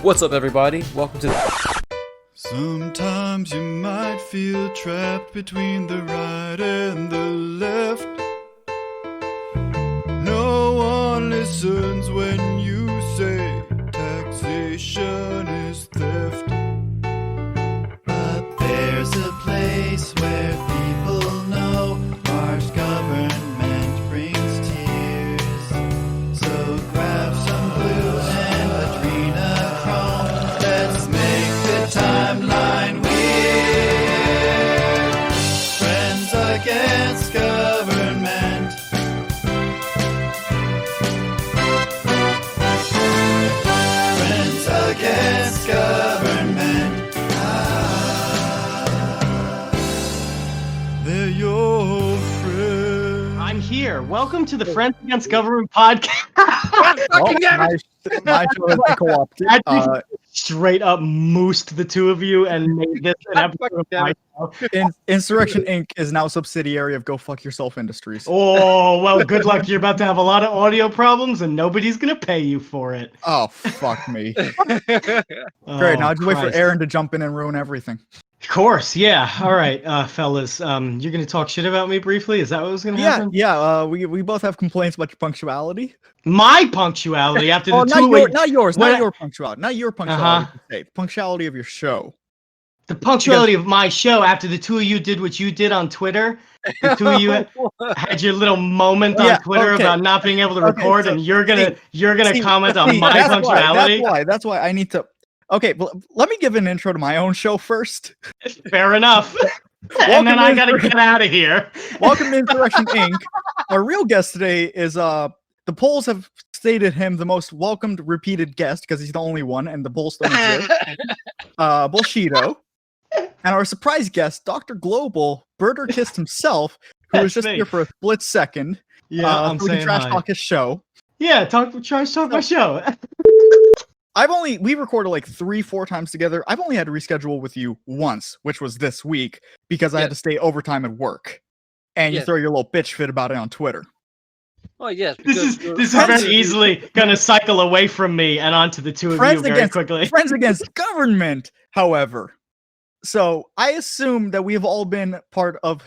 What's up, everybody? Welcome to Sometimes you might feel trapped between the right and the left. No one listens when you say taxation is theft. But there's a place where people know harsh government brings tears. So grab some glue and adrenochrome. Let's make the timeline weird. Friends against government. Friends against government. They're your friends. I'm here. Welcome to the Friends Against Government podcast. My show has been co-opted. Straight up moosed the two of you and made this an episode of my show. Insurrection Inc. is now a subsidiary of Go Fuck Yourself Industries. Oh, well, good luck. You're about to have a lot of audio problems and nobody's going to pay you for it. Oh, fuck me. Oh, Great, now I just wait for Christ. Aaron to jump in and ruin everything. Of course, yeah. All right, fellas. You're going to talk shit about me briefly? Is that what was going to happen? We both have complaints about your punctuality. My punctuality after the Oh, not yours, when not I- your punctuality. Not your punctuality. Per se. Punctuality of your show. The punctuality of my show after the two of you did what you did on Twitter. The two of you had your little moment on Yeah, Twitter okay. about not being able to Okay, record, so- and you're gonna see, comment on See, my punctuality. That's why I need to. Okay, let me give an intro to my own show first. Fair enough. And then I gotta get out of here. Welcome to Insurrection Inc. Our real guest today is the polls have stated him the most welcomed repeated guest because he's the only one, and the polls don't exist. Bullshido. And our surprise guest, Dr. Global, Birder Kissed himself, who was That's just me. here for a split second. Yeah, I'm so we can saying trash hi. talk his show. Yeah, try to talk my show. We recorded like 3-4 times together. I've only had to reschedule with you once, which was this week, because I had to stay overtime at work. And you Yes. throw your little bitch fit about it on Twitter. Oh yes. This because is you're- very easily gonna cycle away from me and onto the two of Friends you very against quickly. Friends Against Government, however. So I assume that we have all been part of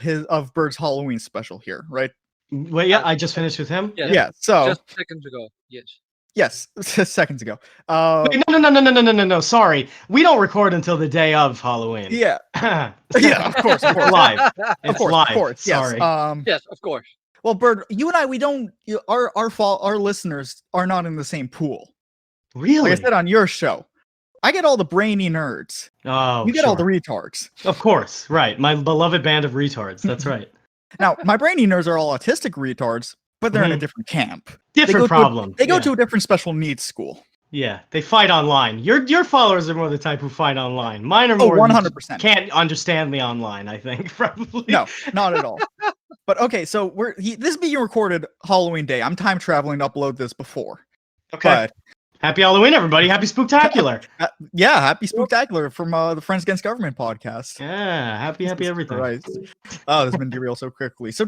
Bird's Halloween special here, right? Wait, yeah, I just finished with him. Yeah. Yeah. So Just seconds ago. Yes. yes, seconds ago. Wait, no. Sorry, we don't record until the day of Halloween. Yeah. yeah, Yeah. Of course. Of course. live. Of It's course. live. Of course. Yes. Sorry. Yes, of course. Well, Bird, you and I, we don't. Our listeners are not in the same pool. Really? Like I said on your show, I get all the brainy nerds. Oh, You get all the sure. retards. Of course, right. My beloved band of retards. That's right. Now, my brainy nerds are all autistic retards, but they're in a Mhm. different camp. Different problem. They go Yeah. to a different special needs school. Yeah, they fight online. Your followers are more the type who fight online. Mine are Oh, more 100%. can't understand me online. I think probably. No, not at all. But okay, so this is being recorded Halloween day. I'm time traveling to upload this before. Okay. Happy Halloween, everybody. Happy Spooktacular. But yeah, happy Spooktacular from the Friends Against Government podcast. Yeah, happy Jesus everything. Christ. Oh, this has been derailed so quickly. So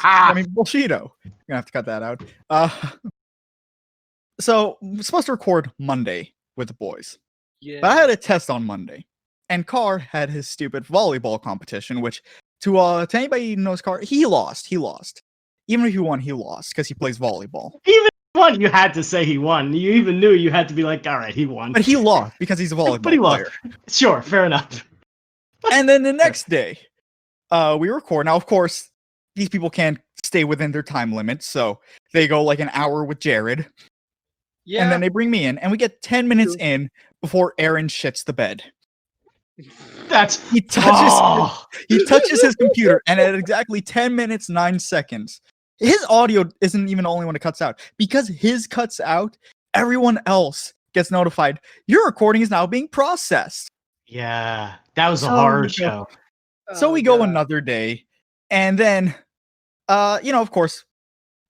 I mean, Bullshido. You're gonna have to cut that out. So we're supposed to record Monday with the boys, Yeah. but I had a test on Monday, and Carr had his stupid volleyball competition, which to anybody who knows Carr, he lost. Even if he won, he lost because he plays volleyball. Even won, you had to say he won. You even knew you had to be like, all right, he won. But he lost because he's a volleyball But he lost. player. Sure, fair enough. And then the next day, we record. Now, of course, these people can't stay within their time limit, so they go like an hour with Jared, Yeah. and then they bring me in, and we get 10 minutes True. in before Aaron shits the bed. That's He touches oh, he touches his computer, and at exactly 10 minutes 9 seconds, his audio isn't even the only one that cuts out. Because his cuts out, everyone else gets notified. Your recording is now being processed. yeah. That was a So horror we go- show. So Oh, we go God. another day, and then, of course,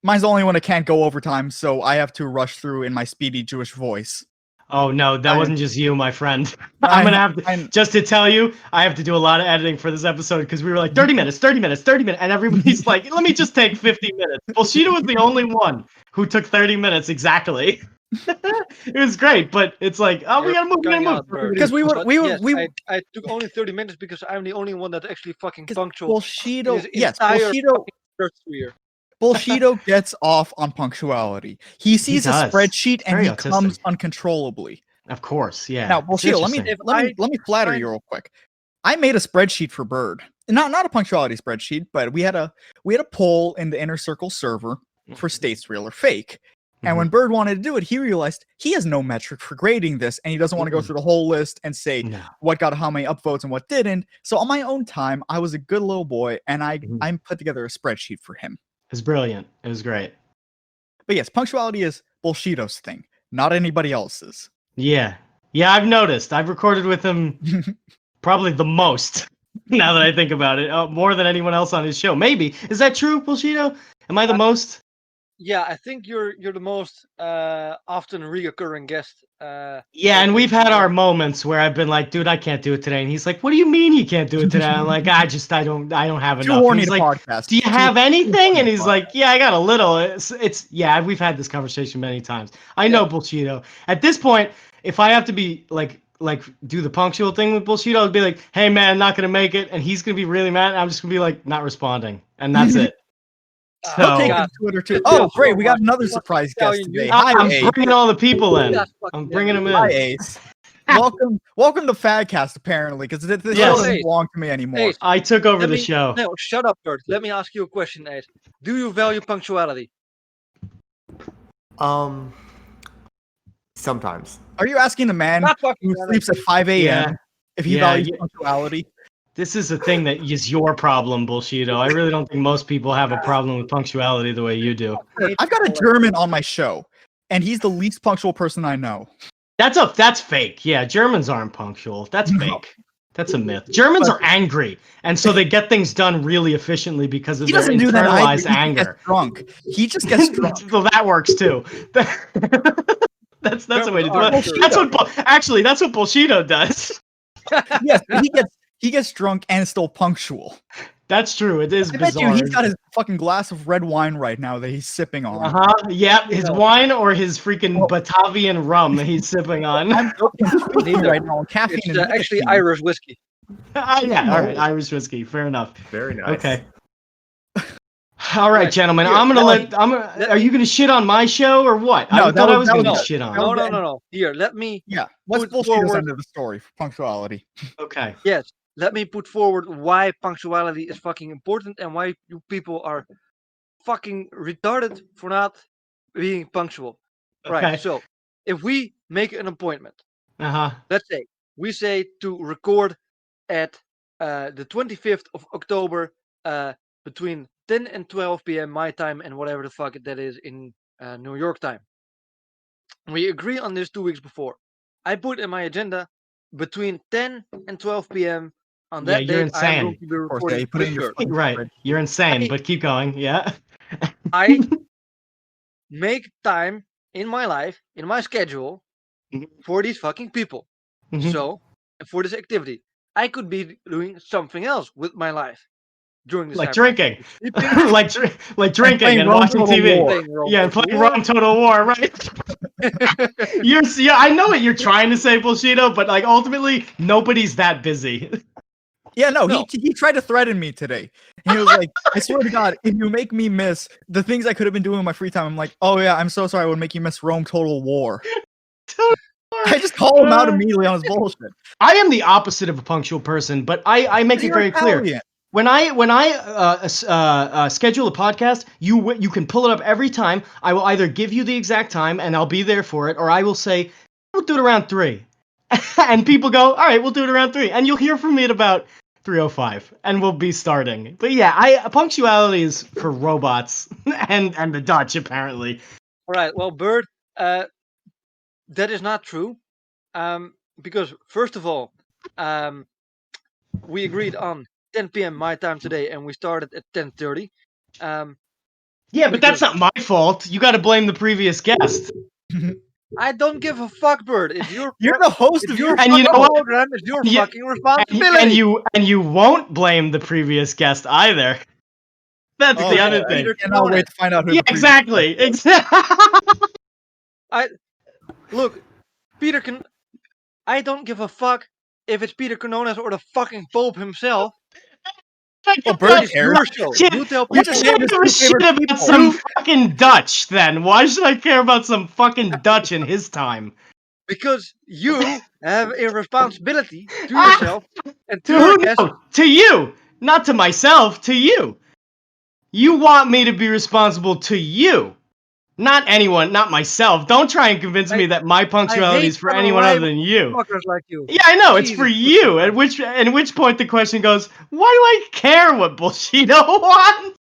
mine's the only one that can't go overtime, so I have to rush through in my speedy Jewish voice. Oh no, that I- wasn't just you, my friend. I- I'm gonna have to I'm- just to tell you, I have to do a lot of editing for this episode because we were like 30 minutes, and everybody's like, let me just take 50 minutes. Well, Sheeta was the only one who took 30 minutes exactly. It was great, but it's like, oh, we gotta move, we gotta Going move. out, Bert. Because we were- But we were- yes, we- I took only 30 minutes because I'm the only one that's actually fucking punctual. Bullshido, his yes, entire Bullshido, fucking first year. Bullshido gets off on punctuality. He sees a does. spreadsheet and Very he autistic. comes uncontrollably. Of course, yeah. Now, It's Bullshido, let me interesting. let me flatter you real quick. I made a spreadsheet for Bird. Not a punctuality spreadsheet, but we had a poll in the inner circle server for states real or fake. And when Bird wanted to do it, he realized he has no metric for grading this, and he doesn't want to go through the whole list and say No. what got how many upvotes and what didn't. So on my own time, I was a good little boy, and I put together a spreadsheet for him. It was brilliant. It was great. But yes, punctuality is Bullshido's thing, not anybody else's. Yeah. Yeah, I've noticed. I've recorded with him probably the most, now that I think about it. More than anyone else on his show. Maybe. Is that true, Bullshido? Am I the most? Yeah, I think you're the most often reoccurring guest. Yeah, and we've had our moments where I've been like, dude, I can't do it today. And he's like, what do you mean you can't do it today? I'm like, I don't have Too enough. And horny he's to like, podcast. do you have anything? horny And to he's podcast. like, yeah, I got a little. It's yeah, we've had this conversation many times. I know Bullshido. At this point, if I have to be like do the punctual thing with Bullshido, I'd be like, hey man, not gonna make it, and he's gonna be really mad, and I'm just gonna be like, not responding. And that's it. He'll take So it to Twitter too. Oh, great! We got another Fucking surprise guest Italian today. youth. Hi, I'm Ace. bringing all the people in. That's fucking I'm bringing them Hi, in. Ace. welcome to Fadcast. Apparently, because this Yes. show doesn't Ace. belong to me anymore. Ace, I took over let the me- show. No, shut up, Bert. Let me ask you a question, Ed. Do you value punctuality? Sometimes. Are you asking the man Not fucking who valid. sleeps at 5 a.m. Yeah. if he Yeah, values yeah. punctuality? This is a thing that is your problem, Bullshido. I really don't think most people have a problem with punctuality the way you do. I've got a German on my show, and he's the least punctual person I know. That's fake. Yeah, Germans aren't punctual. That's No. fake. That's a myth. Germans are angry, and so they get things done really efficiently because of He their doesn't do that either. internalized He just anger. gets drunk. He just gets drunk. Well, that works too. That's a way to do Germans it. are That's what actually that's what Bullshido does. Yes, he gets drunk and still punctual. That's true. It is I bet bizarre. you he's got his fucking glass of red wine right now that he's sipping on. Yeah, his wine or his freaking Oh. Batavian rum that he's sipping on. I'm speaking right now on caffeine. It's and actually nicotine. Irish whiskey. Yeah, all right, Irish whiskey. Fair enough. Very nice. Okay. All right, Right, gentlemen. here, I'm gonna let are you gonna shit on my show or what? No, I thought I was gonna that get was- shit on. No. Here, let me. Yeah, what's Put Bullshido's forward- end of the story for punctuality? Okay. Yes, let me put forward why punctuality is fucking important and why you people are fucking retarded for not being punctual. Okay. Right. So, if we make an appointment, Uh-huh. let's say we say to record at the 25th of October between 10 and 12 p.m. my time and whatever the fuck that is in New York time. We agree on this 2 weeks before. I put in my agenda between 10 and 12 p.m. on Yeah, that you're date. I'm going insane. to be Of course, yeah, recording you put it with in your Bert. fucking Right. spreadsheet. You're insane, I- but keep going. Yeah. I make time in my life, in my schedule, Mhm. for these fucking people. Mhm. So, for this activity, I could be doing something else with my life during this Like time. drinking. Sleeping, like drinking playing and Rome watching Total TV. War. playing Rome Yeah, and Total playing War. Rome Total War, right? Yeah, I know what you're trying to say, Bullshido, but like ultimately nobody's that busy. Yeah, no, No. he tried to threaten me today. He was like, I swear to God, if you make me miss the things I could have been doing in my free time, I'm like, oh yeah, I'm so sorry I would make you miss Rome Total War. I just call him out immediately on his bullshit. I am the opposite of a punctual person, but I make it You're very clear. Italian. When I schedule a podcast, you can pull it up every time. I will either give you the exact time and I'll be there for it, or I will say we'll do it around 3, and people go, all right, we'll do it around 3, and you'll hear from me at about 3:05, and we'll be starting. But yeah, punctuality is for robots and the Dutch apparently. All right. Well, Bert, that is not true. Because first of all, we agreed on 10 p.m. my time today, and we started at 10:30. Yeah, but that's not my fault. You got to blame the previous guest. I don't give a fuck, Bert. It's your You're the host it's of your your And you fucking know what? program. It's your Yeah, fucking responsibility. and you won't blame the previous guest either. That's Oh, the other yeah, thing. I cannot wait to find out who. Yeah, the previous- exactly. Exactly. Look, Peter can. I don't give a fuck if it's Peter Canones or the fucking Pope himself. Well, Bert It's cares. your show. Shit. You tell Why You people. just should I named his give a two shit favorite about people. some fucking Dutch then? Why should I care about some fucking Dutch in his time? Because you have a responsibility to Ah! yourself and to To your who? guests. No, to you, not to myself. To you. You want me to be responsible to you, not anyone, not myself. Don't try and convince me that my I punctuality hate is for anyone other than you. fuckers like you. Yeah, I know it's for Jesus you. fucking At which point the question goes, why do I care what Bullshido wants?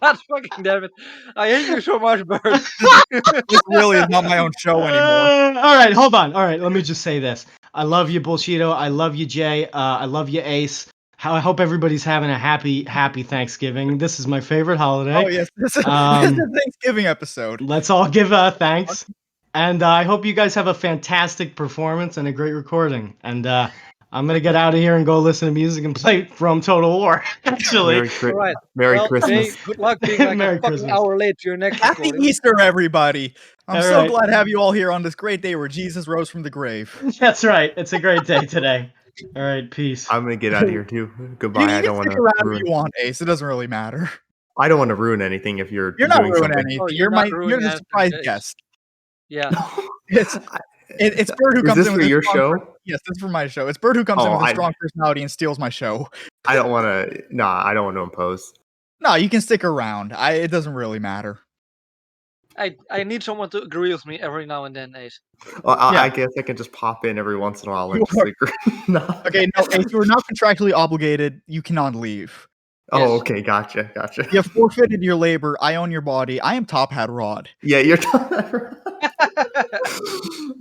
God fucking damn it. I hate you so much, Bert. This really is not my own show anymore. All right, hold on. All right, let me just say this. I love you, Bullshido. I love you, Jay. I love you, Ace. I hope everybody's having a happy Thanksgiving. This is my favorite holiday. Oh yes, this is Um, the Thanksgiving episode. Let's all give thanks. And I hope you guys have a fantastic performance and a great recording. And I'm going to get out of here and go listen to music and play from Total War, actually. All right. Merry Well, Christmas. Jay, good luck being like Merry a fucking Christmas. hour late to your next Happy recording. Easter, everybody! I'm All so right. glad to have you all here on this great day where Jesus rose from the grave. That's right. It's a great day today. All right, peace. I'm gonna get out of here too. Goodbye. You I can don't want stick to around if ruin. you want, Ace. It doesn't really matter. I don't want to ruin anything if you're You're not doing ruining something. anything. Oh, you're you're not you're ruining the anything, surprise Ace. guest. Yeah. It's Bird who Is comes this in with for a your strong show? Yes, this is for my show. It's Bird who comes in Oh, with a I- strong personality and steals my show. I don't want to. Nah, I don't want to impose. No, you can stick around. It doesn't really matter. I need someone to agree with me every now and then, Ace. Well, Yeah. I guess I can just pop in every once in a while and You just are- agree. No. Okay, no, Ace, you're not contractually obligated. You cannot leave. Oh, Yes. okay. Gotcha. You have forfeited your labor. I own your body. I am Top Hat Rod. Yeah, you're.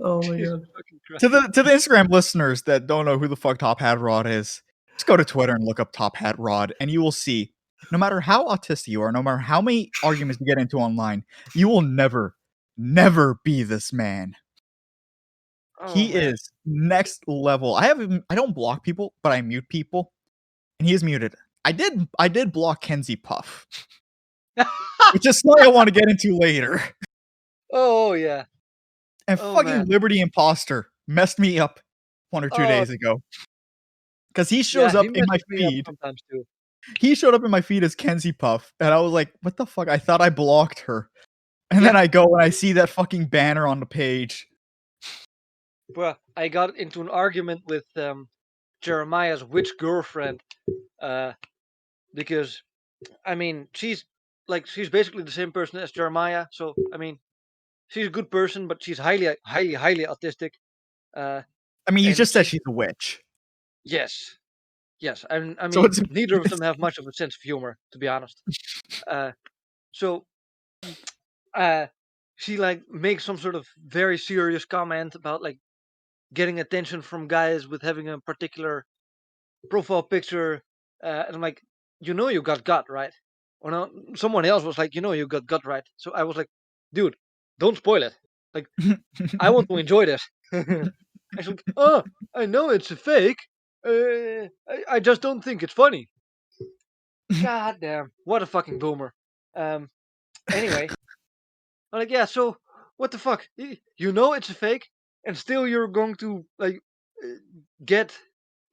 Oh my Jesus god. fucking Christ. To the Instagram listeners that don't know who the fuck Top Hat Rod is, just go to Twitter and look up Top Hat Rod, and you will see. No matter how autistic you are, no matter how many arguments you get into online, you will never be this man. Oh, He man. is next level. I don't block people, but I mute people, and he is muted. I did block Kenzie Puff, which is something I want to get into later. Oh, yeah. And Oh, fucking man. Liberty Imposter messed me up 1 or 2 Oh. days ago. Because he shows Yeah, up he in my messes me up feed. sometimes too. He showed up in my feed as Kenzie Puff, and I was like, "What the fuck?" I thought I blocked her, and then I go and I see that fucking banner on the page. Bruh, I got into an argument with Jeremiah's witch girlfriend because I mean she's basically the same person as Jeremiah. So I mean she's a good person, but she's highly autistic. I mean, you And just said she's- she's a witch. Yes, and I mean So it's- neither of them have much of a sense of humor, to be honest. So she like makes some sort of very serious comment about like getting attention from guys with having a particular profile picture, and I'm like, you know, you got gut, right? Or no, someone else was like, you know, you got gut, right? So I was like, dude, don't spoil it. Like, I want to enjoy this. And she's like, oh, I know it's a fake. I just don't think it's funny. God damn, what a fucking boomer. Anyway, I'm like, yeah, so what the fuck? You know it's a fake, and still you're going to like get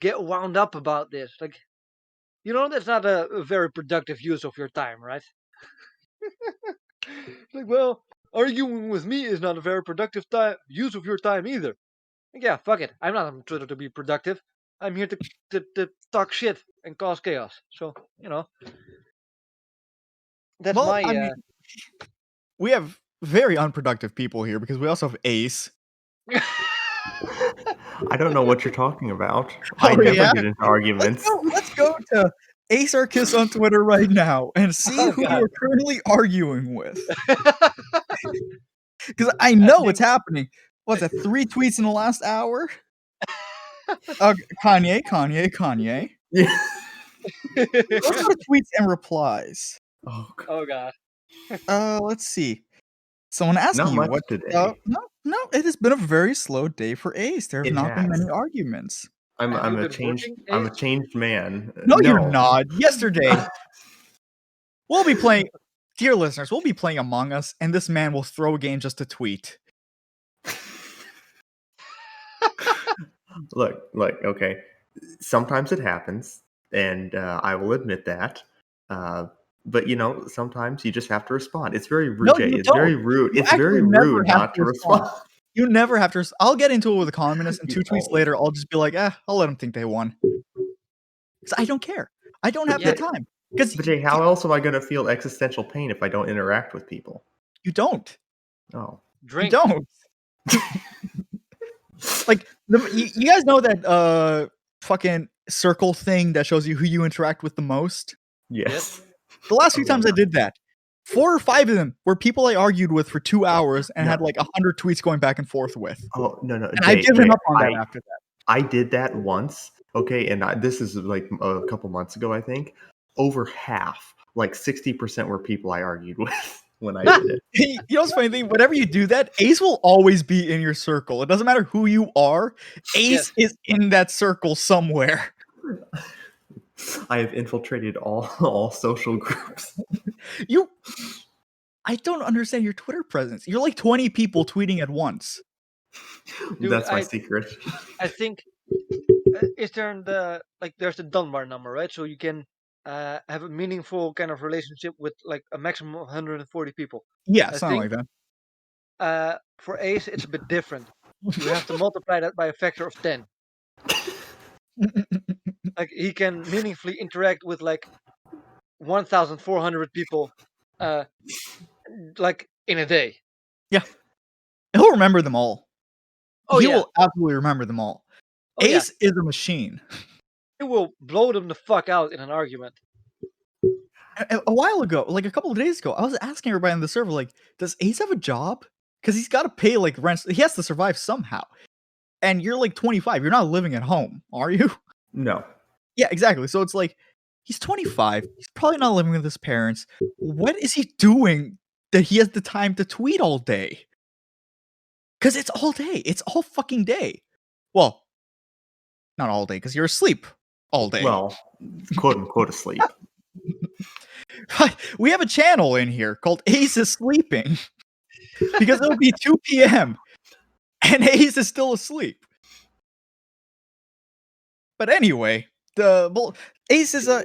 wound up about this. Like, you know, that's not a very productive use of your time, right? Like, well, arguing with me is not a very productive use of your time either. Like, yeah, fuck it. I'm not on Twitter to be productive. I'm here to talk shit and cause chaos. So, you know, that's Well, my. I mean, we have very unproductive people here because we also have Ace. I don't know what you're talking about. Oh, I never yeah? get into arguments. Let's go to Ace Arcus on Twitter right now and see Oh, who God. you're currently arguing with. Because I know what's happening. What's that? 3 tweets in the last hour? Kanye. Yeah. Those are tweets and replies. Oh, God. Oh god. Let's see. Someone asking Not you much what today. No, it has been a very slow day for Ace. There have It not been has. many arguments. I'm Have a you been changed. working, I'm a Ace? changed man. No, you're not. Yesterday, we'll be playing, dear listeners, we'll be playing Among Us, and this man will throw a game just to tweet. Look, okay. Sometimes it happens, and I will admit that. But sometimes you just have to respond. It's very rude, No, Jay. you It's don't. very rude. You It's actually very never rude have not to to respond. respond. You never have to. I'll get into it with a communist, and You 2 tweets always later, I'll just be like, I'll let them think they won. Because I don't care. I don't have Yeah. the time. Because But Jay, how else am I going to feel existential pain if I don't interact with people? you don't. Oh, You Drink. don't. Like you guys know that fucking circle thing that shows you who you interact with the most. yes. The last few Oh, times I did that, 4 or 5 of them were people I argued with for 2 hours and had No. like 100 tweets going back and forth with. Oh no, And I've given up on that after that. I did that once. Okay, and this is like a couple months ago, I think. Over half, like 60%, were people I argued with when I did it. You know what's funny thing? Whenever you do that, Ace will always be in your circle. It doesn't matter who you are. Ace is in that circle somewhere. I have infiltrated all social groups. I don't understand your Twitter presence. You're like 20 people tweeting at once. Dude, That's my secret. I think is there there's the Dunbar number, right? So you can have a meaningful kind of relationship with like a maximum of 140 people. Yeah, I something think like that. for Ace it's a bit different. You have to multiply that by a factor of 10. Like he can meaningfully interact with like 1,400 people, like in a day. He'll remember them all. Oh He yeah, will absolutely remember them all. oh yeah. Ace is a machine. He will blow them the fuck out in an argument. A while ago, like a couple of days ago, I was asking everybody on the server, like, does Ace have a job? Because he's got to pay like rent. He has to survive somehow. And you're like 25. You're not living at home, are you? No. Yeah, exactly. So it's like, he's 25. He's probably not living with his parents. What is he doing that he has the time to tweet all day? Because it's all day. It's all fucking day. Well, not all day, because you're asleep all day. Well, quote unquote asleep. We have a channel in here called Ace is Sleeping. Because it'll be 2 p.m. and Ace is still asleep. But anyway, Ace is a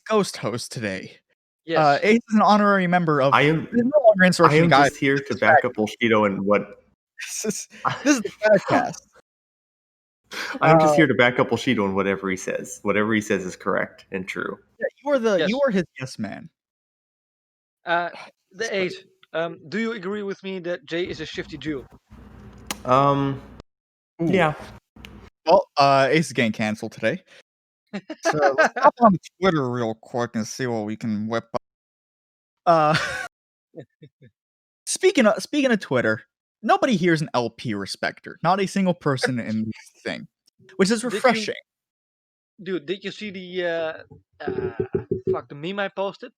ghost host today. Yes. Ace is an honorary member of. I am There's no longer Insurrection Inc. just here to back up Bullshido and what This is the podcast. I'm just here to back up Bullshido and whatever he says. Whatever he says is correct and true. Yeah, Yes. you are his yes man. The Ace. Do you agree with me that Jay is a shifty Jew? Ooh. Yeah. Well, Ace is getting canceled today. So let's hop on Twitter real quick and see what we can whip up. Speaking of Twitter, nobody here is an LP respecter. Not a single person in this thing, which is refreshing. Dude, did you see the the meme I posted?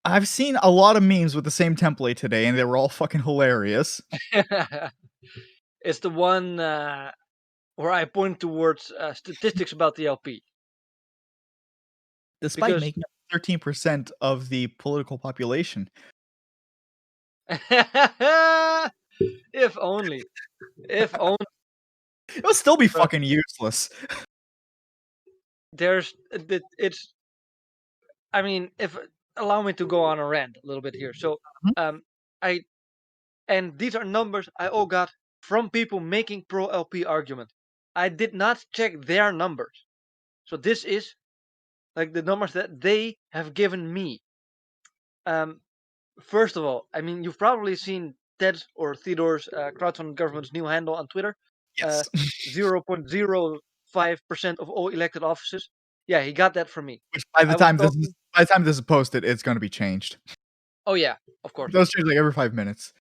I've seen a lot of memes with the same template today, and they were all fucking hilarious. It's the one where I point towards statistics about the LP. Despite Because- making up 13% of the political population. If only. If only. It would still be fucking useless. It's. I mean, if allow me to go on a rant a little bit here. So, and these are numbers I all got from people making pro LP argument. I did not check their numbers, so this is like the numbers that they have given me. First of all, I mean, you've probably seen Ted's or Theodore's crowdfunding government's new handle on Twitter. Yes. 0.05% of all elected offices. Yeah, he got that from me. Which by the time this is posted, it's going to be changed. Oh yeah, of course. Those change like every 5 minutes.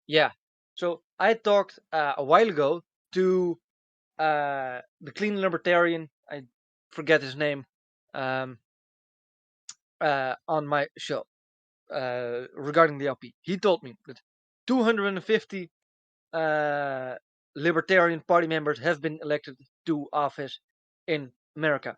Yeah. So I talked a while ago to the clean libertarian. I forget his name. On my show regarding the LP. He told me that 250 Libertarian Party members have been elected to office in America.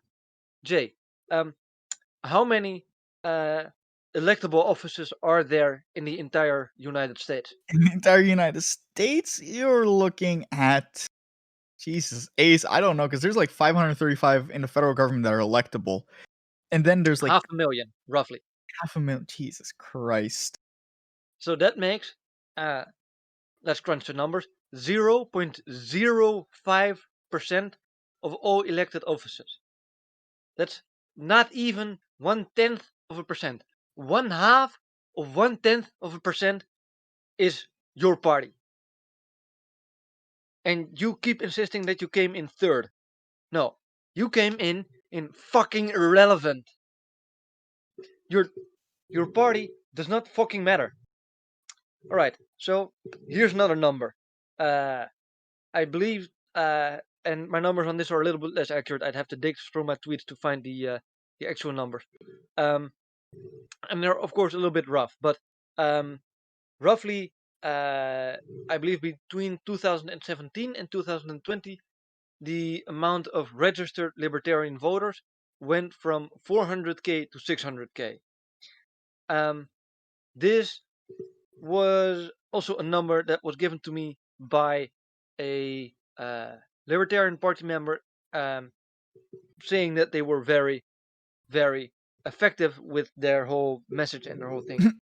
Jay, how many electable offices are there in the entire United States? In the entire United States, you're looking at Jesus, Ace, I don't know, because there's like 535 in the federal government that are electable. And then there's like 500,000, roughly. 500,000. Jesus Christ. So that makes, let's crunch the numbers, 0.05% of all elected offices. That's not even 1/10 of a percent. 1/2 of 1/10 of a percent is your party. And you keep insisting that you came in third. No, you came in fucking irrelevant. Your party does not fucking matter. All right, so here's another number. I believe, and my numbers on this are a little bit less accurate. I'd have to dig through my tweets to find the actual numbers. And they're of course a little bit rough, but roughly, I believe between 2017 and 2020, the amount of registered libertarian voters went from 400k to 600k. This was also a number that was given to me by a Libertarian Party member, saying that they were very, very effective with their whole message and their whole thing.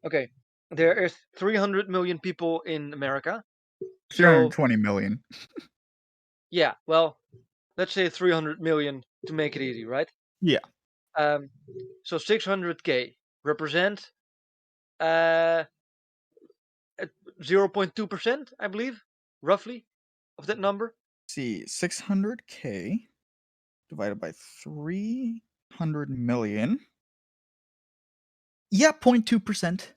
Okay, there is 300 million people in America. So 320 million. yeah, well, let's say 300 million to make it easy, right? Yeah. So 600k represent 0.2%, I believe, roughly, of that number. See, 600k divided by 300 million. Yeah, 0.2%.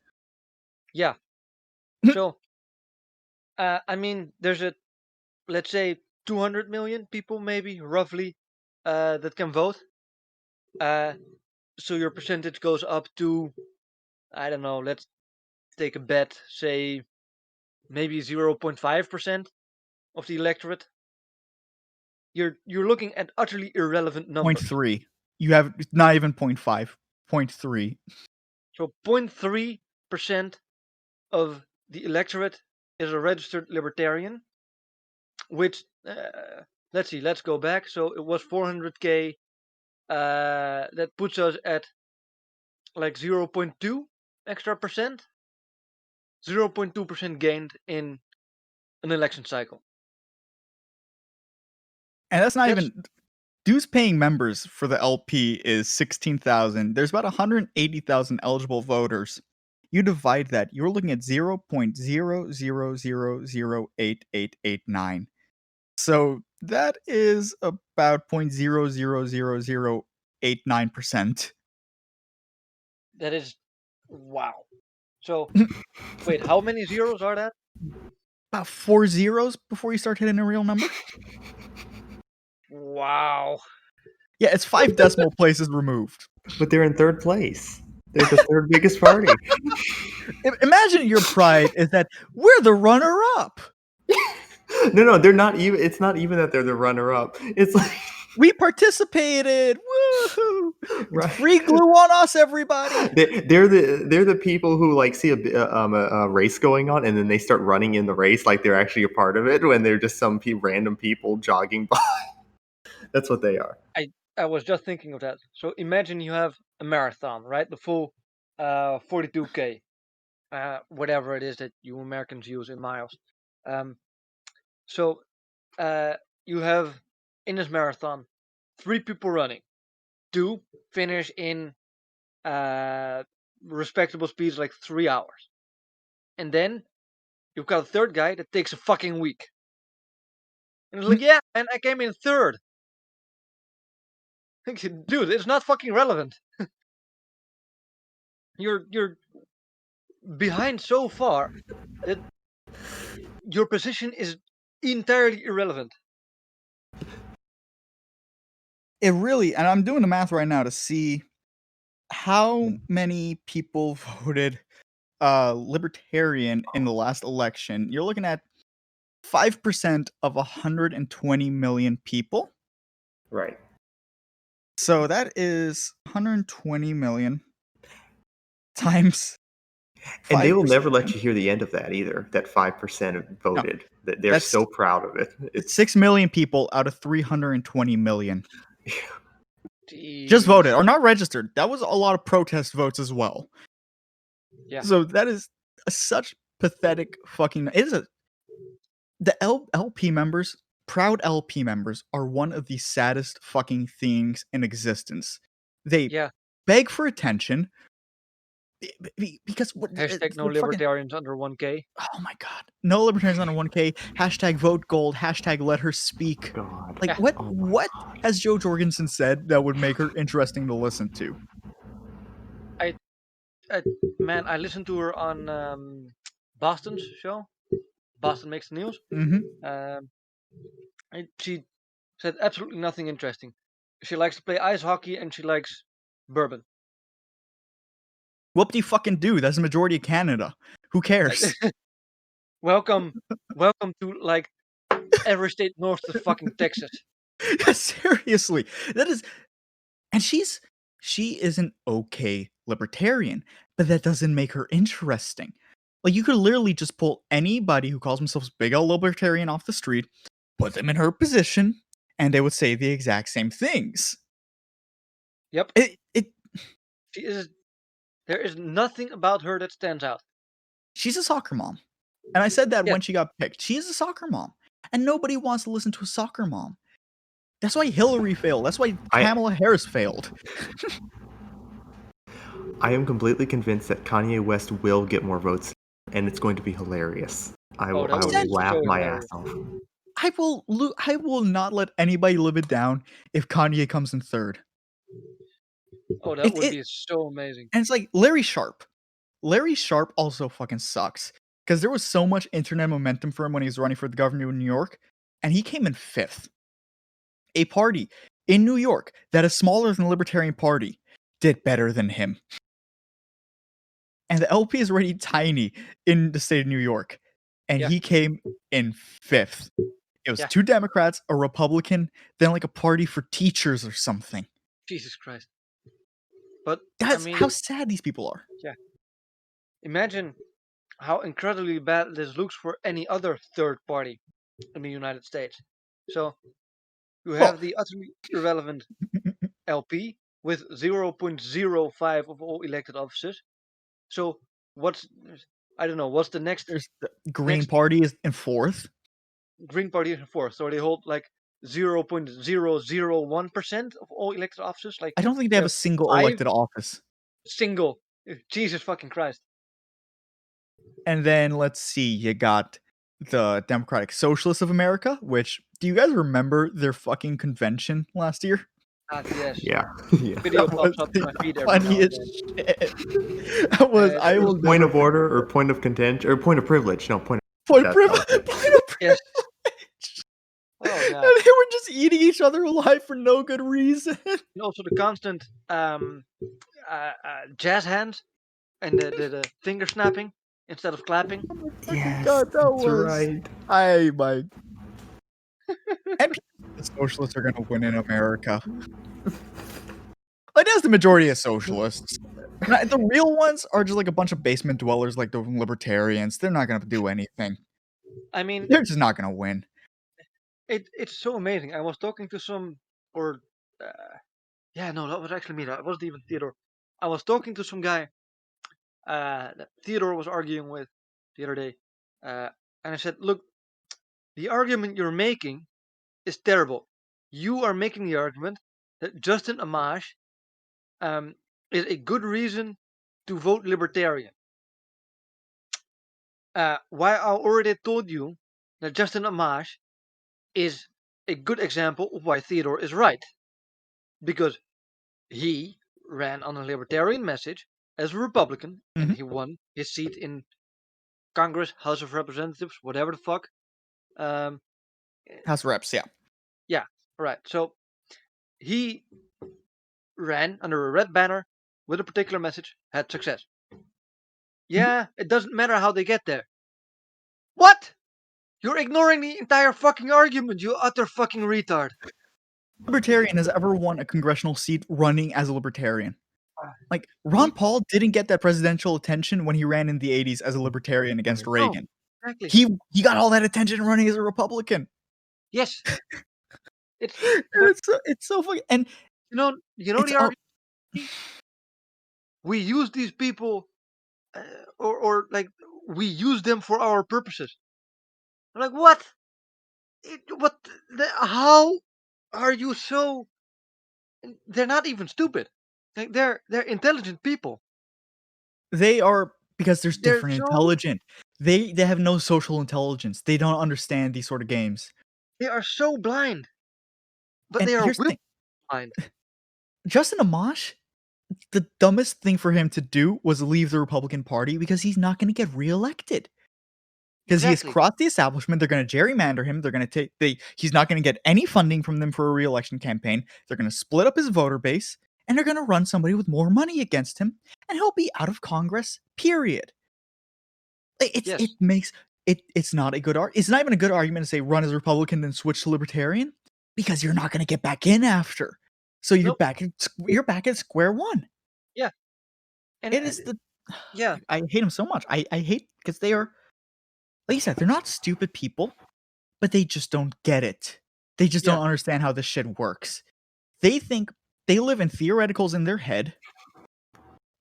Yeah. So, I mean, there's let's say 200 million people, maybe, roughly, that can vote. So your percentage goes up to, I don't know, let's take a bet, say, maybe 0.5% of the electorate. You're looking at utterly irrelevant numbers. 0.3. You have not even 0.5. 0.3. So 0.3% of the electorate is a registered libertarian, which, let's see, let's go back. So it was 400k. That puts us at like 0.2 extra percent. 0.2% gained in an election cycle. And that's not even dues paying members for the LP is 16,000. There's about 180,000 eligible voters. You divide that, you're looking at 0.000088889. So that is about 0.00089%. That is, wow. So, wait, how many zeros are that? About 4 zeros before you start hitting a real number. Wow. Yeah, it's 5 decimal places removed. But they're in third place. They're the third biggest party. Imagine your pride is that we're the runner-up. No, they're not even. It's not even that they're the runner-up. It's like we participated. Woohoo! Right. Free glue on us, everybody. They're the people who like see a race going on and then they start running in the race like they're actually a part of it when they're just some random people jogging by. That's what they are. I was just thinking of that. So imagine you have a marathon, right? The full 42k, whatever it is that you Americans use in miles. So you have in this marathon 3 people running, 2 finish in respectable speeds like 3 hours, and then you've got a third guy that takes a fucking week. And it's like, yeah, and I came in third. Dude, it's not fucking relevant. You're behind so far that your position is entirely irrelevant. It really, and I'm doing the math right now to see how many people voted libertarian in the last election. You're looking at 5% of 120 million people. Right. So that is 120 million times And they will never 5%. let you hear the end of that either. That 5% voted. They're that's- so proud of it. It's 6 million people out of 320 million Jeez. just voted or not registered. That was a lot of protest votes as well. Yeah. So that is such pathetic fucking. The LP members, proud LP members, are one of the saddest fucking things in existence. They Yeah. beg for attention because what Hashtag no what fucking- libertarians under 1K. Oh my god, no libertarians under 1K. Hashtag vote gold. Hashtag let her speak. God. Like Yeah. what? Oh my What God. has Joe Jorgensen said that would make her interesting to listen to? Man, I listened to her on Boston's show. Boston Makes the News. Mm-hmm. And she said absolutely nothing interesting. She likes to play ice hockey and she likes bourbon. Whoop de fucking do. That's the majority of Canada. Who cares? Welcome to like every state north of fucking Texas. Seriously, that is, and she is an okay libertarian, but that doesn't make her interesting. Like you could literally just pull anybody who calls themselves big L libertarian off the street, put them in her position, and they would say the exact same things. Yep. It She is. There is nothing about her that stands out. she's a soccer mom, and I said that Yeah. when she got picked. She is a soccer mom, and nobody wants to listen to a soccer mom. That's why Hillary failed. That's why Kamala Harris failed. I am completely convinced that Kanye West will get more votes, and it's going to be hilarious. I will that would be laugh so my hilarious. ass off. I will not let anybody live it down if Kanye comes in third. Oh, that would be so amazing. And it's like Larry Sharp. Larry Sharp also fucking sucks because there was so much internet momentum for him when he was running for the governor of New York, and he came in 5th. A party in New York that is smaller than the Libertarian Party did better than him. And the LP is already tiny in the state of New York, and Yeah. he came in 5th. It was Yeah. 2 Democrats, a Republican, then like a party for teachers or something. Jesus Christ. But That's I mean, how sad these people are. imagine how incredibly bad this looks for any other third party in the United States. So you have the utterly irrelevant LP with 0.05 of all elected offices. So what's the next There's the Green Next- Party is in 4th. Green Party in fourth? So they hold like 0.001% of all elected offices. Like I don't think they have a they're single 5 elected office. single. Jesus fucking Christ. And then let's see, you got the Democratic Socialists of America, which do you guys remember their fucking convention last year? Ah, yes. Yeah. Yeah. Video That pops was up in the my feed every now and funniest then. shit. That was Uh, I will Point never of order or point of contention or point of privilege? No, point. point That's privilege. how- Point of Yes. privilege. Oh And no. they were just eating each other alive for no good reason. And also the constant jazz hands and the finger snapping instead of clapping. Yes, God, that that's was right. and the socialists are gonna win in America. Like that's the majority of socialists. The real ones are just like a bunch of basement dwellers, like the libertarians. They're not gonna do anything. I mean, They're just not gonna win. it's so amazing. I was talking to some, or yeah, no, that was actually me. That wasn't even Theodore. I was talking to some guy that Theodore was arguing with the other day, and I said, "Look, the argument you're making is terrible. You are making the argument that Justin Amash is a good reason to vote libertarian. Why I already told you that Justin Amash is a good example of why Theodore is right. Because he ran on a libertarian message as a Republican and he won his seat in Congress, House of Representatives, whatever the fuck. House of Reps, yeah. Yeah, right. So he ran under a red banner with a particular message, had success. Yeah, it doesn't matter how they get there. What? You're ignoring the entire fucking argument, you utter fucking retard. Libertarian has ever won a congressional seat running as a libertarian. Like Ron Paul didn't get that presidential attention when he ran in the 80s as a libertarian against No, Reagan. exactly. He got all that attention running as a Republican. Yes. It's It's so funny. And you know it's the all, argument. We use these people, or like we use them for our purposes. I'm like what? How are you so? They're not even stupid. Like they're intelligent people. they are, because there's They're different so intelligent. They have no social intelligence. They don't understand these sort of games. they are so blind, but And they are here's the will thing. blind. Justin Amash, the dumbest thing for him to do was leave the Republican Party because he's not going to get reelected. Because he has Exactly. crossed the establishment. They're going to gerrymander him. They're going to he's not going to get any funding from them for a reelection campaign. They're going to split up his voter base, and they're going to run somebody with more money against him, and he'll be out of Congress. Period. Yes. It makes it's not a good it's not even a good argument to say run as Republican then switch to Libertarian, because you're not going to get back in after. So you're Nope. back at square one. Yeah. And It is the yeah. I hate them so much. I hate, because they are, like you said, they're not stupid people, but they just don't get it. They just Yeah. don't understand how this shit works. They think they live in theoreticals in their head,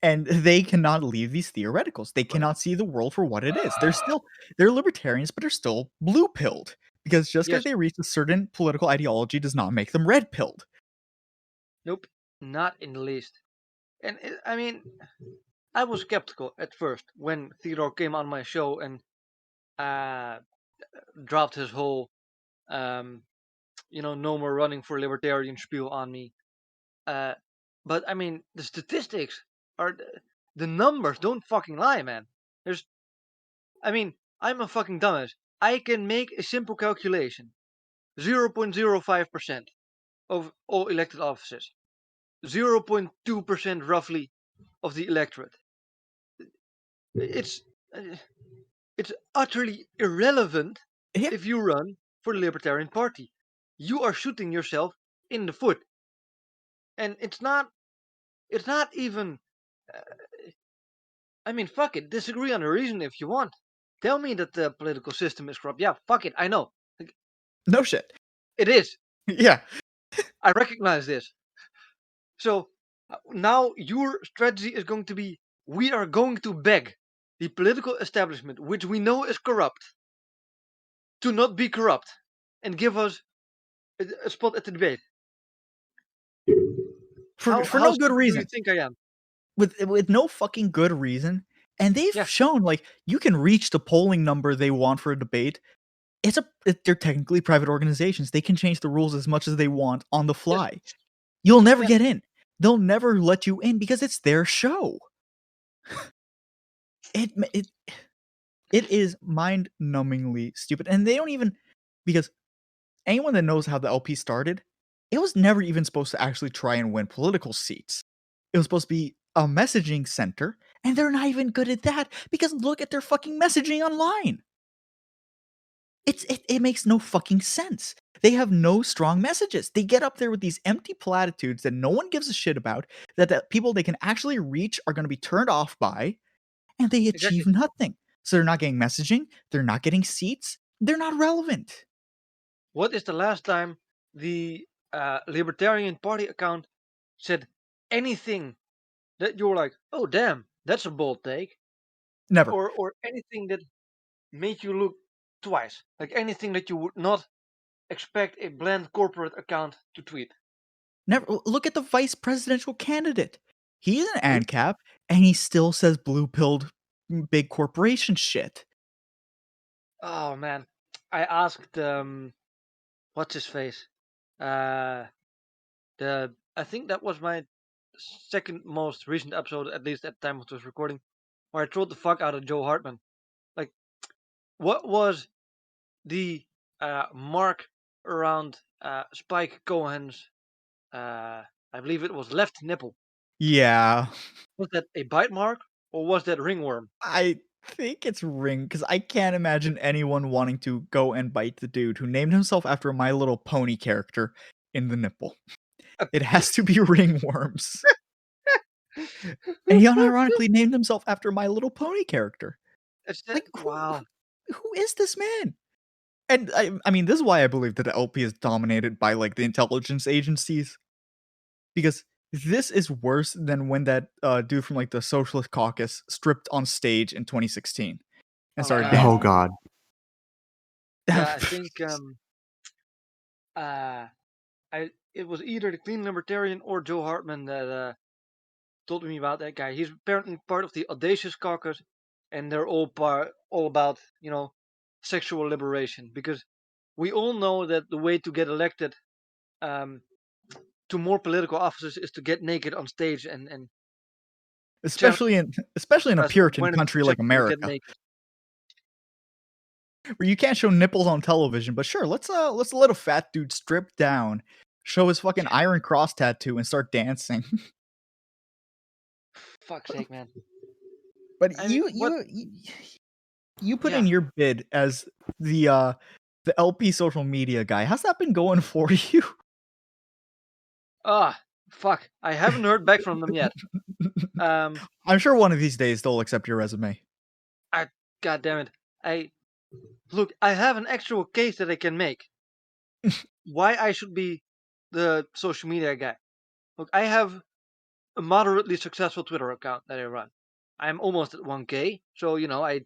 and they cannot leave these theoreticals. They cannot see the world for what it is. They're libertarians, but they're still blue pilled, because just because Yes. they reach a certain political ideology does not make them red pilled. Nope. Not in the least. And I mean, I was skeptical at first when Theodore came on my show and uh, dropped his whole, um, no more running for libertarian spiel on me. But I mean, the statistics are the numbers don't fucking lie, man. I mean, I'm a fucking dumbass. I can make a simple calculation: 0.05% of all elected offices, 0.2% roughly of the electorate. It's uh, it's utterly irrelevant Yeah, if you run for the Libertarian Party. You are shooting yourself in the foot, and it's not even. Uh, I mean, fuck it. Disagree on the reason if you want. Tell me that the political system is corrupt. Yeah, fuck it. I know. Like, no shit. it is. Yeah, I recognize this. So now your strategy is going to be: we are going to beg the political establishment, which we know is corrupt, to not be corrupt and give us a spot at the debate. for How no good stupid do you reason. think I am? With no fucking good reason. And they've Yeah. shown, like, you can reach the polling number they want for a debate. They're technically private organizations. They can change the rules as much as they want on the Yes. fly. You'll never Yeah. get in. They'll never let you in because it's their show. It is mind-numbingly stupid, and they don't even, because anyone that knows how the LP started, it was never even supposed to actually try and win political seats. It was supposed to be a messaging center, and they're not even good at that, because look at their fucking messaging online. It makes no fucking sense. They have no strong messages. They get up there with these empty platitudes that no one gives a shit about, that the people they can actually reach are going to be turned off by, and they achieve Exactly. nothing. So they're not getting messaging, they're not getting seats, they're not relevant. What is the last time the Libertarian Party account said anything that you're like, oh damn, that's a bold take, Never. or anything that made you look twice, like anything that you would not expect a bland corporate account to tweet? Never. Look at the vice presidential candidate. He's an Who? ANCAP, and he still says blue-pilled big corporation shit. Oh man, I asked what's his face, uh, I think that was my second most recent episode, at least at the time it was recording, where I trolled the fuck out of Joe Hartman. Like, what was the mark around Spike Cohen's, I believe it was left nipple? Yeah. Was that a bite mark or was that ringworm? I think it's Ring, because I can't imagine anyone wanting to go and bite the dude who named himself after a My Little Pony character in the nipple. Uh, It has to be ringworms. And he unironically named himself after My Little Pony character. It's that, Like, wow. who is this man? And I mean, this is why I believe that the LP is dominated by like the intelligence agencies, because this is worse than when that dude from like the Socialist Caucus stripped on stage in 2016 and started Uh, Oh dancing. God. yeah, I think it was either the Clean Libertarian or Joe Hartman that told me about that guy. He's apparently part of the Audacious Caucus, and they're all about sexual liberation, because we all know that the way to get elected um, to more political offices is to get naked on stage and challenge especially in a us Puritan when it's country like acceptable to get America, naked. where you can't show nipples on television. But sure, let's let a fat dude strip down, show his fucking Iron Cross tattoo, and start dancing. Fuck's sake, man. But I mean, what? you put Yeah. in your bid as the LP social media guy. How's that been going for you? Ah, fuck. I haven't heard back from them yet. Um, I'm sure one of these days they'll accept your resume. God damn it. I have an actual case that I can make. Why I should be the social media guy. Look, I have a moderately successful Twitter account that I run. I'm almost at 1K, so I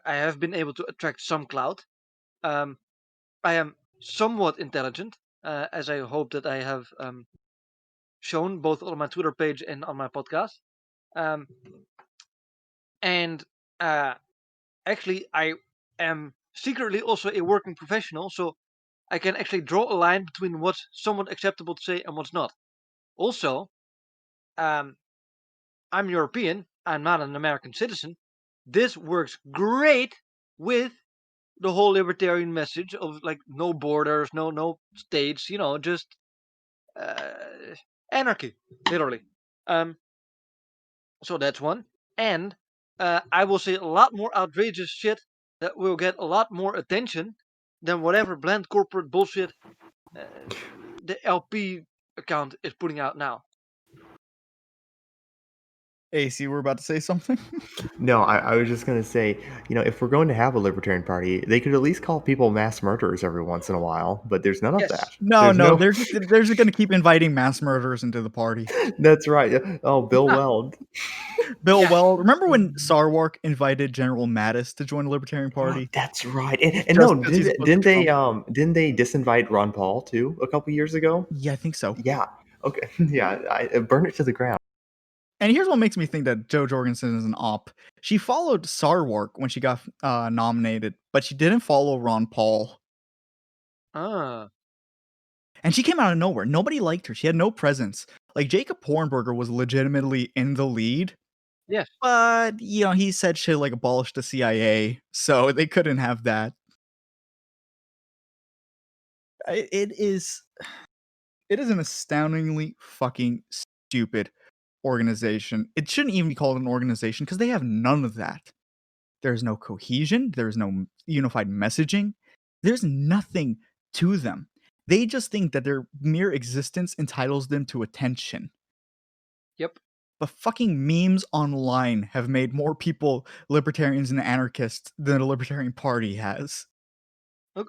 have been able to attract some clout. Um, I am somewhat intelligent, as I hope that I have shown both on my Twitter page and on my podcast. Um, and actually, I am secretly also a working professional, so I can actually draw a line between what's somewhat acceptable to say and what's not. Also, um, I'm European. I'm not an American citizen. This works great with the whole libertarian message of like no borders, no states. Just uh, anarchy, literally. Um, so that's one. And I will say a lot more outrageous shit that will get a lot more attention than whatever bland corporate bullshit uh, the LP account is putting out now. AC, we're about to say something. No, I was just gonna say, if we're going to have a libertarian party, they could at least call people mass murderers every once in a while. But there's none of that. Yes. No, There's no, no. they're just gonna keep inviting mass murderers into the party. That's right. Oh, Bill Ah, Weld. Bill yeah. Weld, remember when Sarwark invited General Mattis to join the Libertarian Party? That's right. And Just no, because he's opposed didn't to Trump? didn't they disinvite Ron Paul too a couple years ago? Yeah, I think so. Yeah. Okay. Yeah. Burn it to the ground. And here's what makes me think that Jo Jorgensen is an op. She followed Sarwark when she got nominated, but she didn't follow Ron Paul. Ah. And she came out of nowhere. Nobody liked her. She had no presence. Like Jacob Hornberger was legitimately in the lead, Yes. but he said shit like abolish the CIA, so they couldn't have that. It is an astoundingly fucking stupid organization. It shouldn't even be called an organization because they have none of that. There's no cohesion, there's no unified messaging. There's nothing to them. They just think that their mere existence entitles them to attention. Yep. But fucking memes online have made more people libertarians and anarchists than the Libertarian Party has. Look,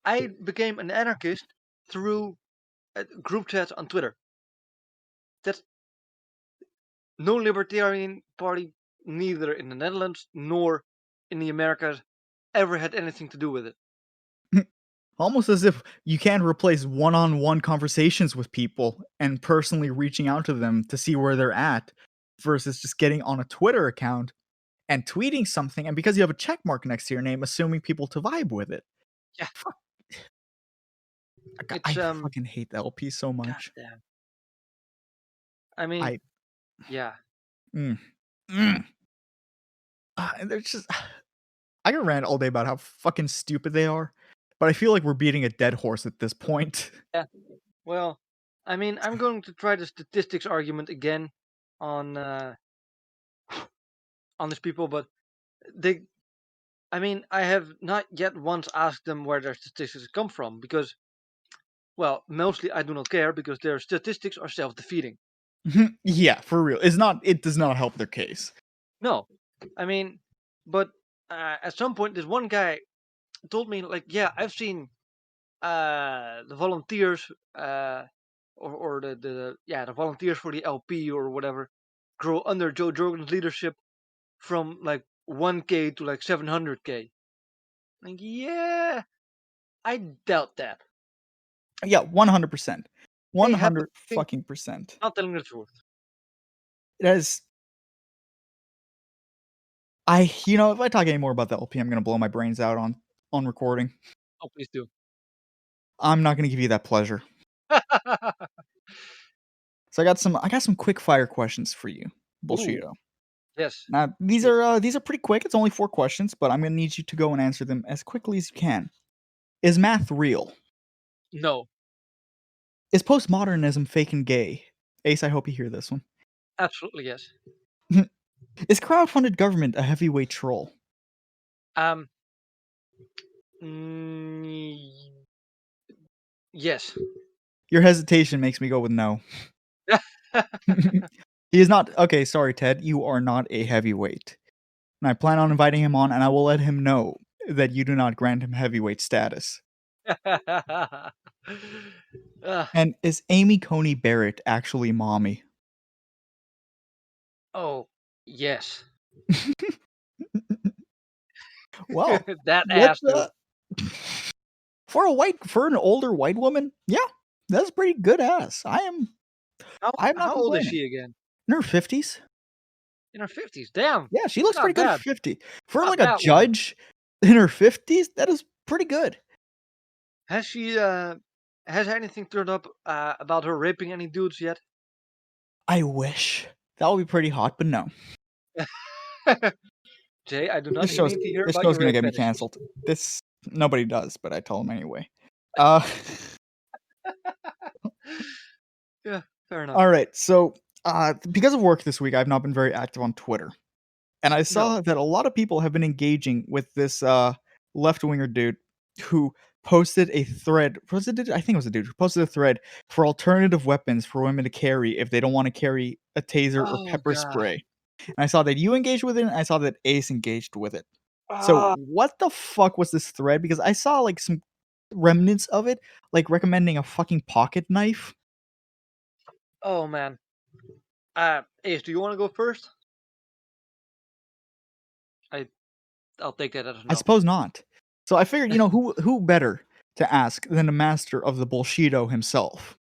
I became an anarchist through group chats on Twitter. That's no libertarian party, neither in the Netherlands nor in the Americas, ever had anything to do with it. Almost as if you can replace one-on-one conversations with people and personally reaching out to them to see where they're at versus just getting on a Twitter account and tweeting something, and because you have a check mark next to your name, assuming people to vibe with it. Yeah. Fuck. I It's fucking hate the LP so much. goddamn. I mean, I yeah. and they're just I can rant all day about how fucking stupid they are, but I feel like we're beating a dead horse at this point. Yeah. Well, I mean, I'm going to try the statistics argument again on these people, but I have not yet once asked them where their statistics come from because, well, mostly I do not care because their statistics are self-defeating. Yeah, for real. It does not help their case. No, I mean, but at some point, this one guy told me, like, yeah, I've seen the volunteers, or the volunteers for the LP or whatever, grow under Joe Jordan's leadership from like 1K to like 700K. Like, yeah, I doubt that. Yeah, 100%. They have 100 think fucking percent. not telling the truth. It is. If I talk any more about the LP, I'm gonna blow my brains out on recording. Oh, please do. I'm not gonna give you that pleasure. So I got some quick fire questions for you, Bullshido. Yes. Now these are pretty quick. It's only 4 questions, but I'm gonna need you to go and answer them as quickly as you can. Is math real? No. Is postmodernism fake and gay? Ace, I hope you hear this one. Absolutely yes. Is crowdfunded government a heavyweight troll? Um. mm, yes. Your hesitation makes me go with no. He is not. Okay, sorry, Ted. You are not a heavyweight. And I plan on inviting him on, and I will let him know that you do not grant him heavyweight status. Ah, And is Amy Coney Barrett actually mommy? oh yes. Well, That what ass too. for an older white woman? Yeah, that's pretty good ass. I'm not How old is complaining. she again? In her 50s. In her 50s. Damn. Yeah, she looks Not pretty good bad. at 50. For Not like a bad, woman. judge in her 50s, that is pretty good. Has she has anything turned up about her raping any dudes yet? I wish. That would be pretty hot, but no. Jay, I do not This need show's to hear this about show's your gonna rape get me fetishes. canceled. This nobody does, but I tell them anyway. Uh Yeah, fair enough. all right. So, because of work this week, I've not been very active on Twitter. And I saw that a lot of people have been engaging with this left-winger dude who posted a thread. I think it was a dude who posted a thread for alternative weapons for women to carry if they don't want to carry a taser or Oh pepper god. spray. And I saw that you engaged with it, and I saw that Ace engaged with it. So Ah, what the fuck was this thread? Because I saw like some remnants of it, like recommending a fucking pocket knife. oh man. Ace, do you want to go first? I'll take that as a I no. suppose not. So I figured, who better to ask than the master of the Bullshido himself?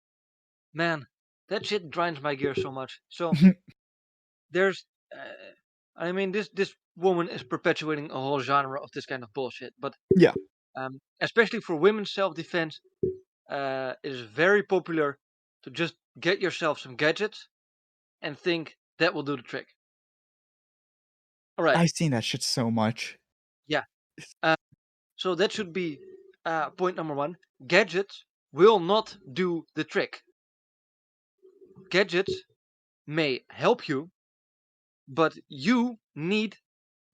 Man, that shit grinds my gears so much. So there's, I mean, this woman is perpetuating a whole genre of this kind of bullshit. But Yeah. especially for women's self-defense, it is very popular to just get yourself some gadgets and think that will do the trick. All right. I've seen that shit so much. Yeah. So that should be point number 1. Gadgets will not do the trick. Gadgets may help you, but you need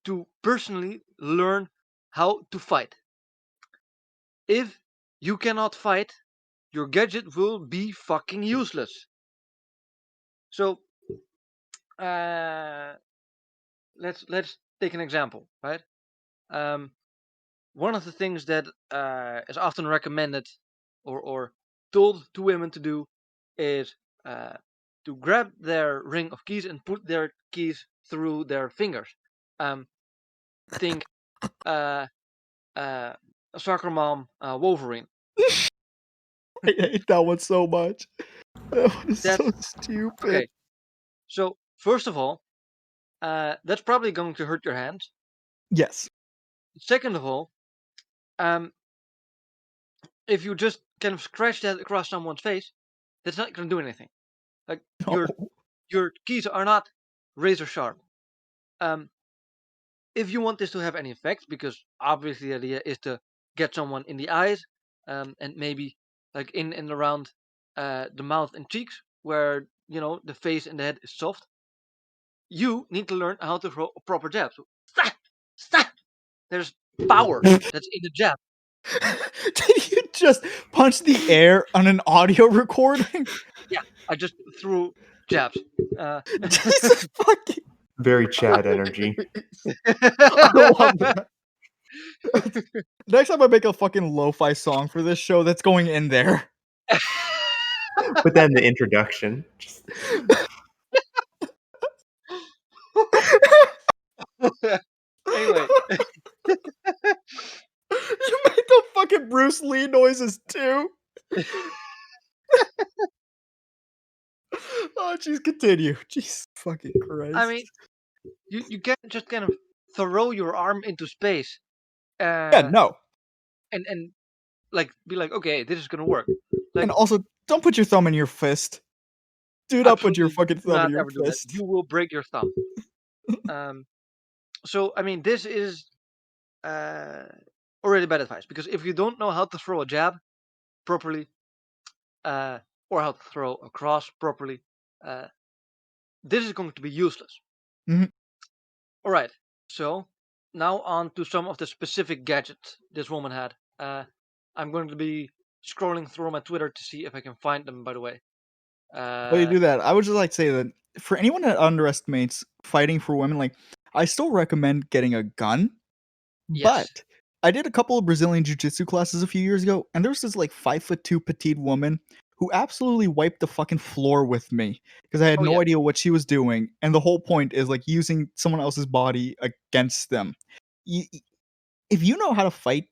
to personally learn how to fight. If you cannot fight, your gadget will be fucking useless. So let's take an example, right? One of the things that is often recommended or told to women to do is to grab their ring of keys and put their keys through their fingers. Think a soccer mom Wolverine. I hate that one so much. That one is so That's stupid. okay. So first of all, that's probably going to hurt your hands. Yes. Second of all, if you just kind of scratch that across someone's face, that's not going to do anything. Like No. your keys are not razor sharp. Um, if you want this to have any effect, because obviously the idea is to get someone in the eyes, and maybe like in and around the mouth and cheeks, where the face and the head is soft. You need to learn how to throw a proper jab. So, stop, stop. There's power that's in the jab. Did you just punch the air on an audio recording? Yeah, I just threw jabs. Jesus fucking. Very Chad energy. I love that. Next time I make a fucking lo-fi song for this show, that's going in there. But then the introduction. Just, Anyway, You made the fucking Bruce Lee noises too. Oh, jeez, continue. Jesus fucking Christ. I mean, you can't just kind of throw your arm into space. yeah, no. And like be like, okay, this is gonna work. Like, And also, don't put your thumb in your fist. Do not put your absolutely fucking do thumb not in your ever do that. fist. You will break your thumb. So I mean, this is already bad advice, because if you don't know how to throw a jab properly, or how to throw a cross properly, this is going to be useless. Mhm. All right. So now on to some of the specific gadgets this woman had. I'm going to be scrolling through my Twitter to see if I can find them. By the way. While you do that, I would just like to say that for anyone that underestimates fighting for women, like, I still recommend getting a gun. Yes. But I did a couple of Brazilian jiu-jitsu classes a few years ago, and there was this like 5'2" petite woman who absolutely wiped the fucking floor with me because I had Oh, no yeah. idea what she was doing. And the whole point is like using someone else's body against them. If you know how to fight,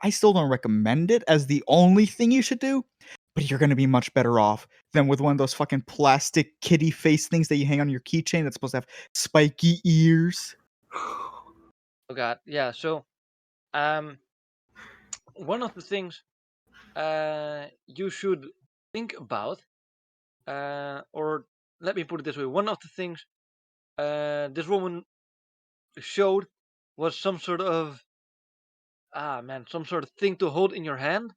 I still don't recommend it as the only thing you should do. But you're gonna be much better off than with one of those fucking plastic kitty face things that you hang on your keychain that's supposed to have spiky ears. Oh God. Yeah. So, one of the things you should think about, or let me put it this way: one of the things this woman showed was some sort of some sort of thing to hold in your hand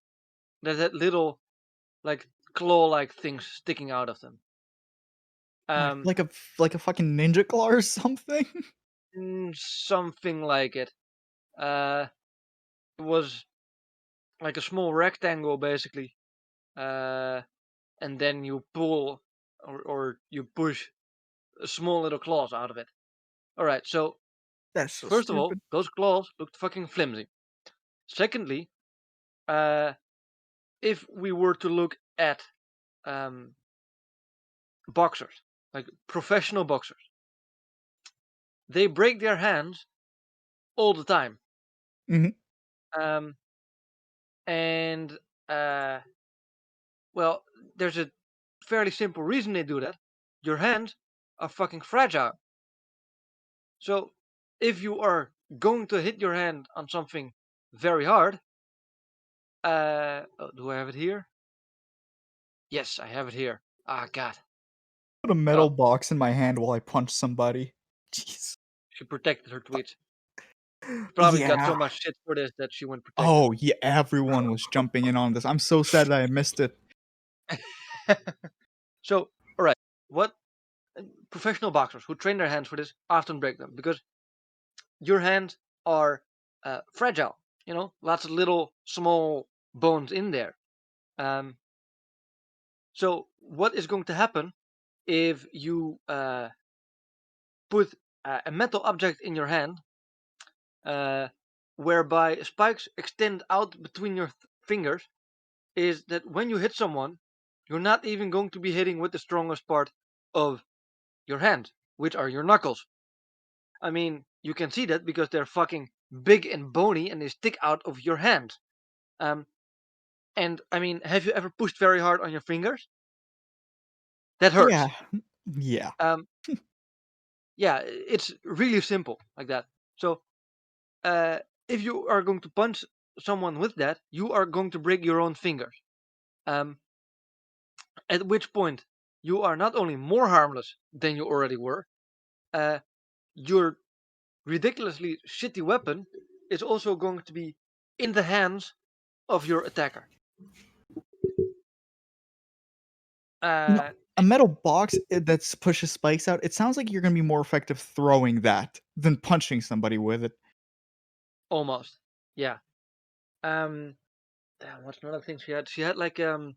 that had little like claw-like things sticking out of them. Like a fucking ninja claw or something. Something like it. It was like a small rectangle, basically, and then you pull or you push small little claws out of it. All right. So That's so first of all, stupid. those claws looked fucking flimsy. Secondly, if we were to look at um, boxers, like professional boxers, they break their hands all the time. Mhm. Um, and uh, well, there's a fairly simple reason they do that. Your hands are fucking fragile. So if you are going to hit your hand on something very hard, do I have it here? Yes, I have it here. Ah, God. Put a Oh, metal box in my hand while I punch somebody. Jeez. she protected her tweets. Probably got Yeah. so much shit for this that she went protected. Oh, yeah, everyone was jumping in on this. I'm so sad that I missed it. So, all right, what professional boxers who train their hands for this often break them because your hands are fragile. You know, lots of little small bones in there. Um, so, what is going to happen if you put a metal object in your hand, uh, whereby spikes extend out between your fingers? Is that when you hit someone, you're not even going to be hitting with the strongest part of your hand, which are your knuckles. I mean, you can see that because they're fucking big and bony and they stick out of your hand. Um, and I mean, have you ever pushed very hard on your fingers? That hurts. Yeah. Yeah. Um, yeah, it's really simple like that. So, if you are going to punch someone with that, you are going to break your own fingers. Um, at which point, you are not only more harmless than you already were, uh, your ridiculously shitty weapon is also going to be in the hands of your attacker. You know, Uh, a metal box that pushes spikes out, it sounds like you're gonna be more effective throwing that than punching somebody with it. almost, yeah. Damn, what's another thing she had? She had like an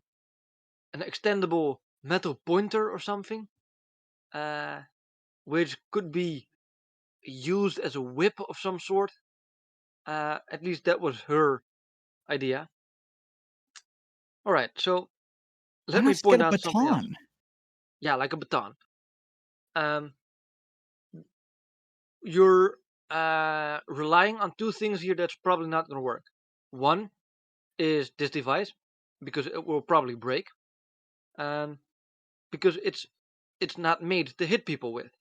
extendable metal pointer or something. which could be used as a whip of some sort. At least that was her idea. All right, so Why let not me just get point a out something else. baton? Yeah, like a baton. Um, you're relying on two things here that's probably not going to work. One is this device, because it will probably break, because it's not made to hit people with.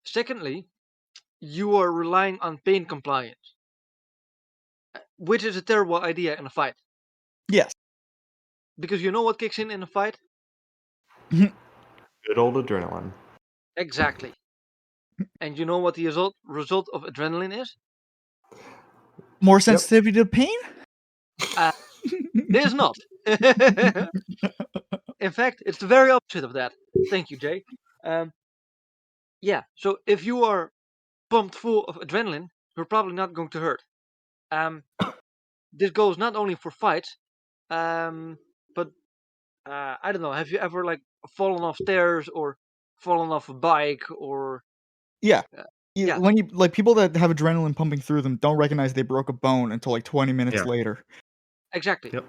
Secondly, you are relying on pain compliance, which is a terrible idea in a fight, Yes. because you know what kicks in a fight? Good old adrenaline. Exactly. And you know what the result of adrenaline is? More sensitivity to pain? There's not. In fact, it's the very opposite of that. Thank you, Jay. Yeah, so if you are pumped full of adrenaline, you're probably not going to hurt. Um, this goes not only for fights, but I don't know. Have you ever like fallen off stairs or fallen off a bike or Yeah. uh, You, yeah, when you like people that have adrenaline pumping through them don't recognize they broke a bone until like 20 minutes Yeah. later. exactly. Yep.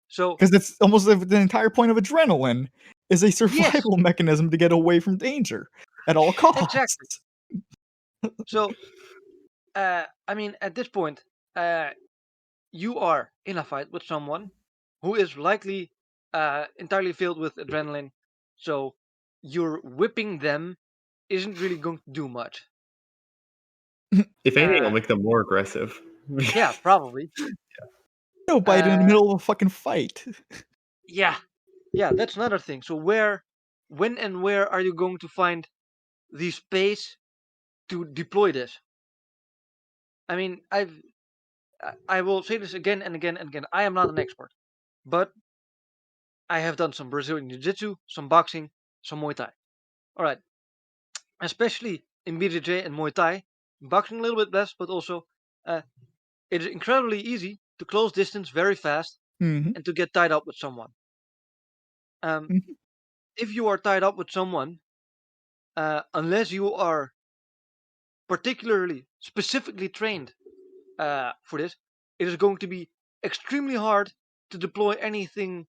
So Because it's almost the entire point of adrenaline is a yes, survival mechanism to get away from danger at all exactly. costs. So I mean, at this point, you are in a fight with someone who is likely entirely filled with adrenaline. So you're whipping them isn't really going to do much. If anything, it'll Uh, make them more aggressive. yeah, probably. No bite in the Uh, middle of a fucking fight. yeah, yeah, that's another thing. So when and where are you going to find the space to deploy this? I mean, I will say this again and again and again. I am not an expert, but I have done some Brazilian Jiu-Jitsu, some boxing, some Muay Thai. All right, especially in BJJ and Muay Thai, boxing a little bit less, but also uh, it is incredibly easy to close distance very fast Mm-hmm. and to get tied up with someone. Um, Mhm. if you are tied up with someone, unless you are particularly specifically trained for this, it is going to be extremely hard to deploy anything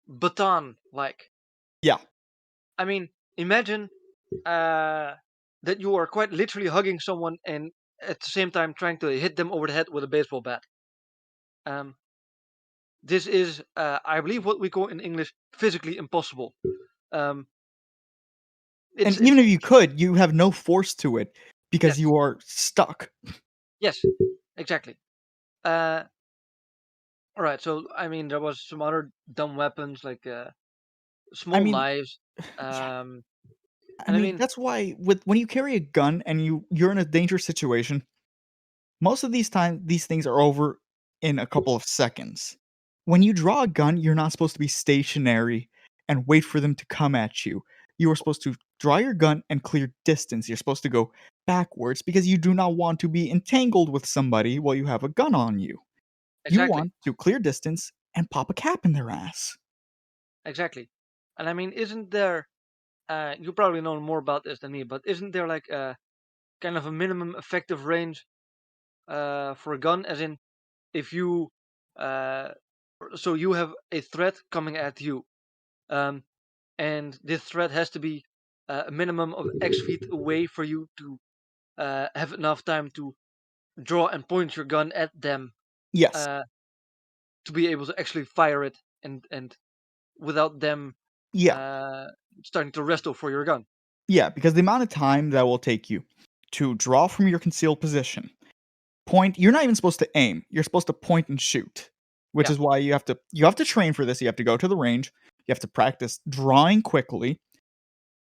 baton like. Yeah. I mean, imagine that you are quite literally hugging someone and at the same time trying to hit them over the head with a baseball bat. Um, this is, I believe, what we call in English physically impossible. Um, And it's even if you could, you have no force to it because yes, you are stuck. yes, exactly. Uh, all right. So I mean, there was some other dumb weapons like I small mean, knives. yeah. I And I mean, mean, that's why when you carry a gun and you're in a dangerous situation, most of these things are over in a couple of seconds. When you draw a gun, you're not supposed to be stationary and wait for them to come at you. You are supposed to draw your gun and clear distance. You're supposed to go backwards because you do not want to be entangled with somebody while you have a gun on you. You exactly, want to clear distance and pop a cap in their ass. exactly. And I mean, isn't there? You probably know more about this than me, but isn't there like a kind of a minimum effective range for a gun? As in, if you uh, so you have a threat coming at you, um, and this threat has to be a minimum of X feet away for you to have enough time to draw and point your gun at them Yes. uh, to be able to actually fire it and without them Yeah. uh, starting to wrestle for your gun. Yeah, because the amount of time that will take you to draw from your concealed position, point, you're not even supposed to aim. You're supposed to point and shoot, which Yeah, is why you have to train for this. You have to go to the range. You have to practice drawing quickly,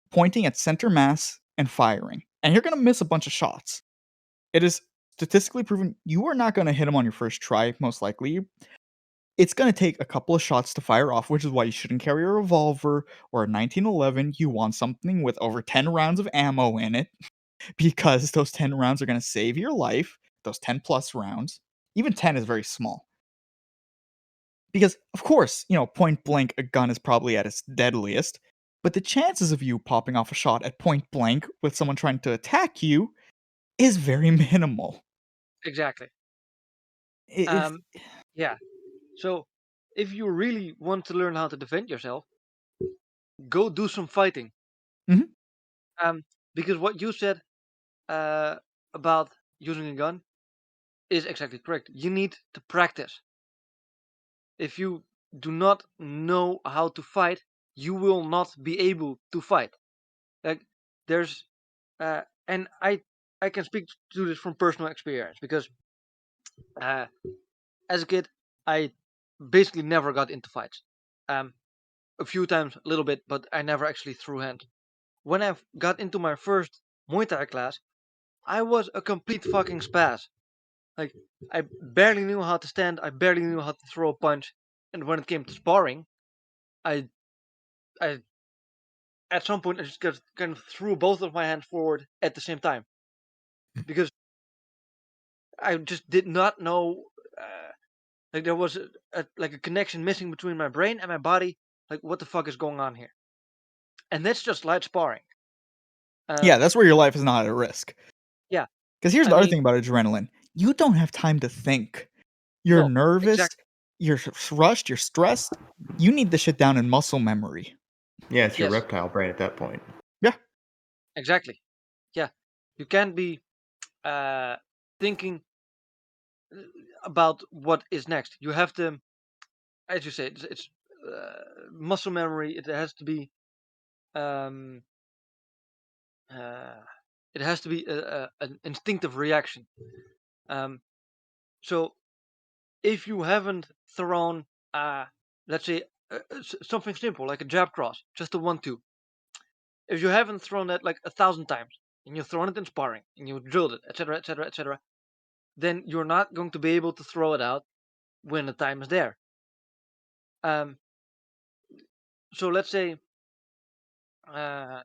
pointing at center mass and firing. And you're going to miss a bunch of shots. It is statistically proven you are not going to hit them on your first try, most likely. It's going to take a couple of shots to fire off, which is why you shouldn't carry a revolver or a 1911. You want something with over 10 rounds of ammo in it because those 10 rounds are going to save your life. Those 10 plus rounds. Even 10 is very small. Because, of course, point blank, a gun is probably at its deadliest. But the chances of you popping off a shot at point blank with someone trying to attack you is very minimal. Exactly. It's, Yeah. So if you really want to learn how to defend yourself, go do some fighting. Mhm. Because what you said about using a gun is exactly correct. You need to practice. If you do not know how to fight, you will not be able to fight. Like there's, and I can speak to this from personal experience because as a kid I basically never got into fights. A few times, a little bit, but I never actually threw hands. When I got into my first Muay Thai class, I was a complete fucking spaz. Like, I barely knew how to stand, I barely knew how to throw a punch, and when it came to sparring, I, I, at some point, I just kind of threw both of my hands forward at the same time because I just did not know. Like there was like a connection missing between my brain and my body. Like, what the fuck is going on here? And that's just light sparring. yeah, that's where your life is not at risk. Yeah. Because here's I the other mean, thing about adrenaline. You don't have time to think. You're no, nervous, exactly. you're rushed, you're stressed. You need this shit down in muscle memory. Yeah, it's your Yes. reptile brain at that point. Yeah. Exactly. Yeah. You can't be thinking about what is next. You have to, as you say, it's muscle memory. It has to be, um, uh, it has to be an instinctive reaction. Um, so if you haven't thrown, let's say, something simple like a jab cross, just a 1-2. If you haven't thrown that like 1,000 times and you've thrown it in sparring and you drilled it, etc., etc., etc., then you're not going to be able to throw it out when the time is there. Um, so let's say, I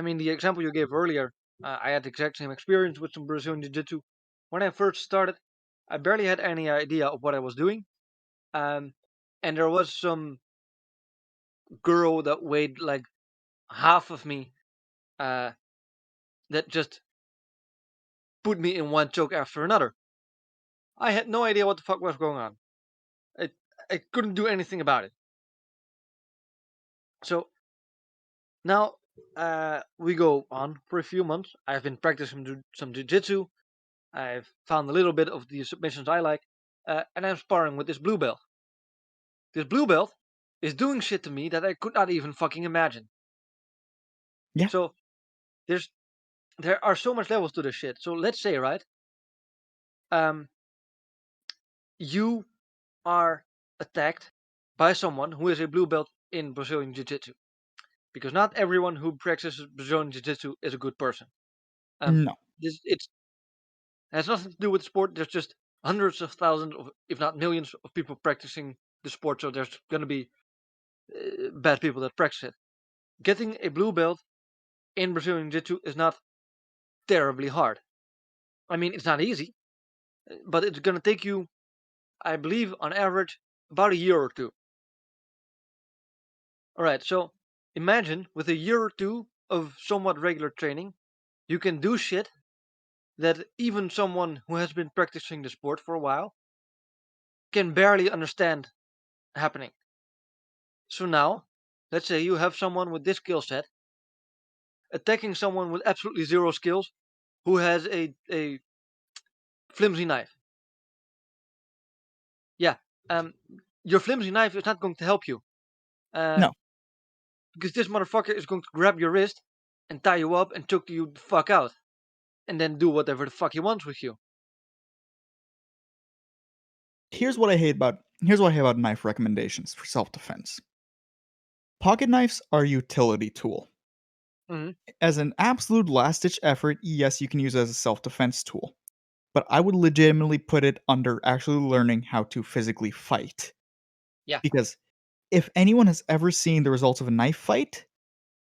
mean, the example you gave earlier, I had the exact same experience with some Brazilian Jiu-Jitsu. When I first started, I barely had any idea of what I was doing. And there was some girl that weighed like half of me that just put me in one choke after another. I had no idea what the fuck was going on. I, I couldn't do anything about it. So now we go on for a few months. I've been practicing some jiu-jitsu. I've found a little bit of the submissions I like, and I'm sparring with this blue belt. This blue belt is doing shit to me that I could not even fucking imagine. Yeah. So there are so much levels to this shit. So let's say, right, you are attacked by someone who is a blue belt in Brazilian Jiu-Jitsu, because not everyone who practices Brazilian Jiu-Jitsu is a good person. No. It has nothing to do with sport. There's just hundreds of thousands, of, if not millions, of people practicing the sport. So there's going to be bad people that practice it. Getting a blue belt in Brazilian Jiu-Jitsu is not terribly hard. I mean, it's not easy, but it's going to take you, I believe, on average, about a year or two. All right, so imagine with a year or two of somewhat regular training, you can do shit that even someone who has been practicing the sport for a while can barely understand happening. So now, let's say you have someone with this skill set attacking someone with absolutely zero skills who has a flimsy knife. Yeah, your flimsy knife is not going to help you. No. Because this motherfucker is going to grab your wrist and tie you up and choke you the fuck out. And then do whatever the fuck he wants with you. Here's what I hate about knife recommendations for self-defense. Pocket knives are a utility tool. Mhm. As an absolute last-ditch effort, yes, you can use it as a self-defense tool. But I would legitimately put it under actually learning how to physically fight. Yeah. Because if anyone has ever seen the results of a knife fight,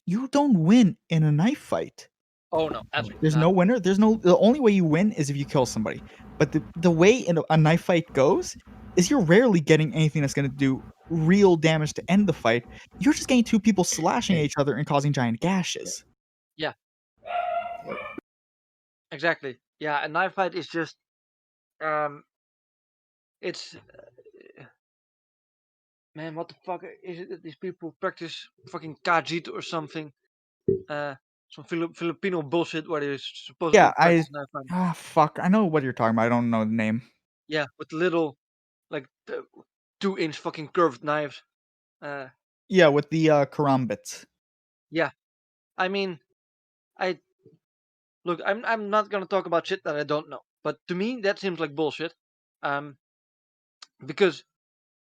you don't win in a knife fight. Oh no, absolutely There's not. no winner. The only way you win is if you kill somebody. But the way in a knife fight goes is you're rarely getting anything that's going to do real damage to end the fight. You're just getting two people slashing at each other and causing giant gashes. Yeah. Exactly. Yeah, a knife fight is just it's man, what the fuck is it that these people practice fucking kajit or something? Some Filipino bullshit where they supposedly Yeah, practice knife fighting. fuck. I know what you're talking about. I don't know the name. Yeah, with little like 2-inch fucking curved knives. Yeah, with the karambits. Yeah. I mean, I look. I'm not gonna talk about shit that I don't know. But to me, that seems like bullshit. Because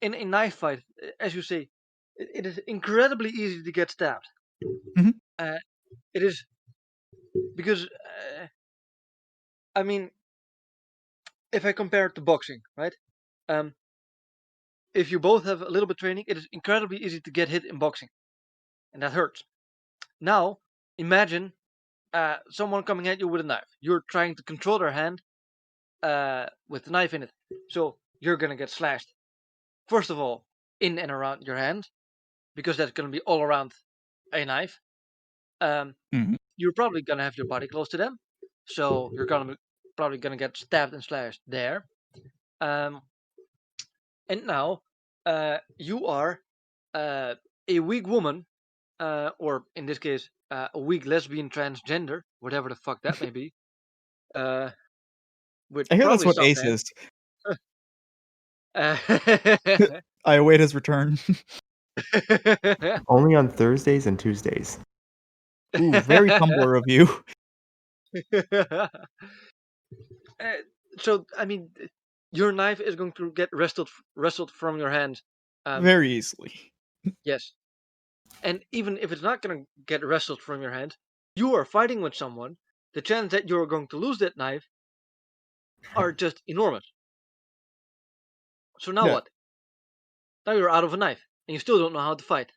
in a knife fight, as you say, it is incredibly easy to get stabbed. Mhm. It is because I mean, if I compare it to boxing, right? Um, if you both have a little bit of training, it is incredibly easy to get hit in boxing, and that hurts. Now, imagine someone coming at you with a knife. You're trying to control their hand with the knife in it, so you're gonna get slashed. First of all, in and around your hand, because that's gonna be all around a knife. Mhm. You're probably gonna have your body close to them, so you're probably gonna get stabbed and slashed there. Um, and now you are a weak woman, or in this case, a weak lesbian transgender, whatever the fuck that may be, with I hear that's probably what soft Ace hands. is. Uh, I await his return. Only on Thursdays and Tuesdays. Ooh, very Tumblr of you. Uh, so I mean, your knife is going to get wrestled from your hand. Very easily. Yes, and even if it's not going to get wrestled from your hand, you are fighting with someone. The chance that you're going to lose that knife are just enormous. So now Yeah. what? Now you're out of a knife, and you still don't know how to fight.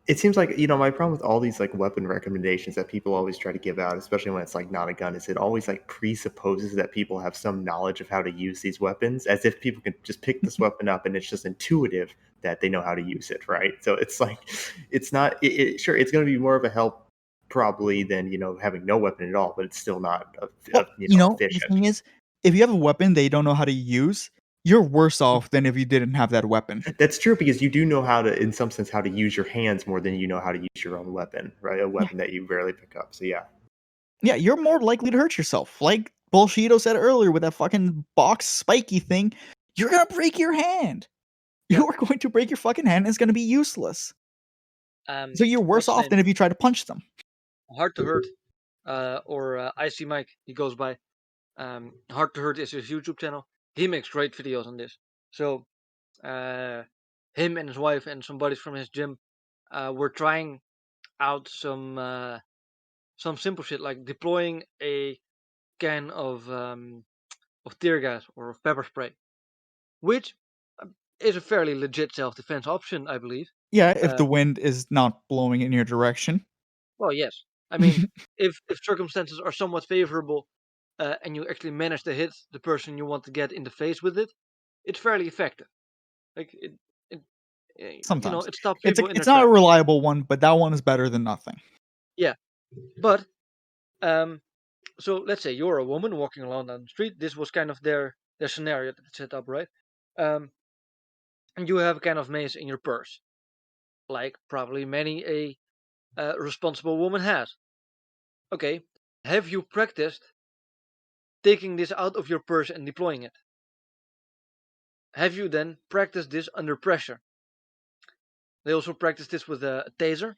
It seems like, my problem with all these like weapon recommendations that people always try to give out, especially when it's like not a gun, is it always like presupposes that people have some knowledge of how to use these weapons, as if people can just pick this weapon up and it's just intuitive that they know how to use it, right? So it's like, it's not, sure, it's going to be more of a help probably than, having no weapon at all, but it's still not, Well, the efficient. thing is, if you have a weapon they don't know how to use, you're worse off than if you didn't have that weapon. That's true, because you do know how to, in some sense, how to use your hands more than you know how to use your own weapon, right? A weapon that you rarely pick up. So yeah. Yeah, you're more likely to hurt yourself. Like Bullshido said earlier with that fucking box spiky thing, you're gonna break your hand. Yeah. You are going to break your fucking hand and it's gonna be useless. So you're worse What's his off name? than if you try to punch them. Hard to Hurt, or Icy Mike. He goes by. Hard to Hurt is his YouTube channel. He makes great videos on this. So, him and his wife and some buddies from his gym were trying out some simple shit like deploying a can of tear gas or of pepper spray, which is a fairly legit self-defense option, I believe. Yeah, if Uh, the wind is not blowing in your direction. well, yes. I mean, if circumstances are somewhat favorable, and you actually manage to hit the person you want to get in the face with it, it's fairly effective. Like it Sometimes. it stops It's people in their not a tracks. reliable one, but that one is better than nothing. Yeah, but um, so let's say you're a woman walking along down the street. This was kind of their scenario that they set up, right? Um, and you have a kind of mace in your purse, like probably many a responsible woman has. Okay, have you practiced taking this out of your purse and deploying it? Have you then practiced this under pressure? They also practice this with a taser.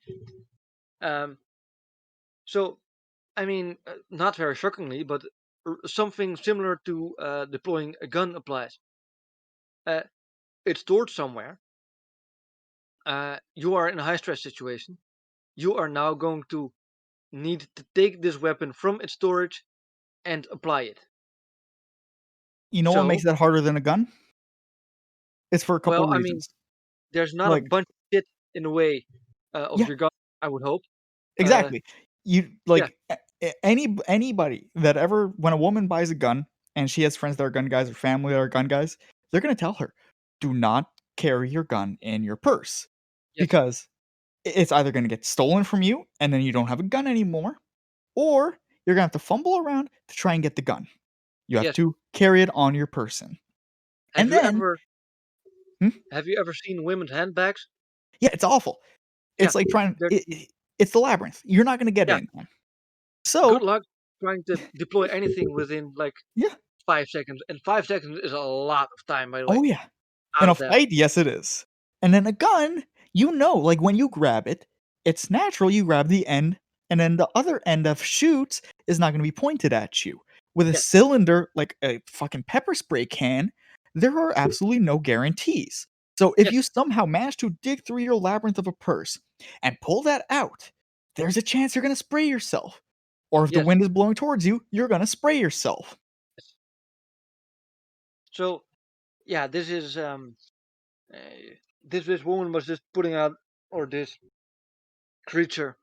Um, so, I mean, not very shockingly, but something similar to deploying a gun applies. Uh, it's stored somewhere. You are in a high stress situation. You are now going to need to take this weapon from its storage and apply it. You know what So, makes that harder than a gun? It's for a couple well, of I mean, reasons. there's not a Like, bunch of shit in the way of yeah, your gun, I would hope. Uh, exactly. You yeah, like anybody that ever when a woman buys a gun and she has friends that are gun guys or family that are gun guys, they're gonna tell her, do not carry your gun in your purse Yes. because it's either going to get stolen from you and then you don't have a gun anymore, or you're going to have to fumble around to try and get the gun. You have Yes. to carry it on your person. Have And you then, ever Hmm? have you ever seen women's handbags? yeah, it's awful. It's Yeah, like trying. they're- It's the labyrinth. You're not going to get Yeah. it in time. So Good luck trying to deploy anything within like yeah. 5 seconds. And 5 seconds is a lot of time, by the way. Oh yeah. Out In a of that. fight, yes, it is. And then a gun, like when you grab it, it's natural you grab the end, and then the other end of shoots is not going to be pointed at you. With a Yes. cylinder, like a fucking pepper spray can, there are absolutely no guarantees. So if Yes. you somehow manage to dig through your labyrinth of a purse and pull that out, there's a chance you're going to spray yourself. Or if the Yes. wind is blowing towards you, you're going to spray yourself. So, yeah, this woman was just putting out, or this creature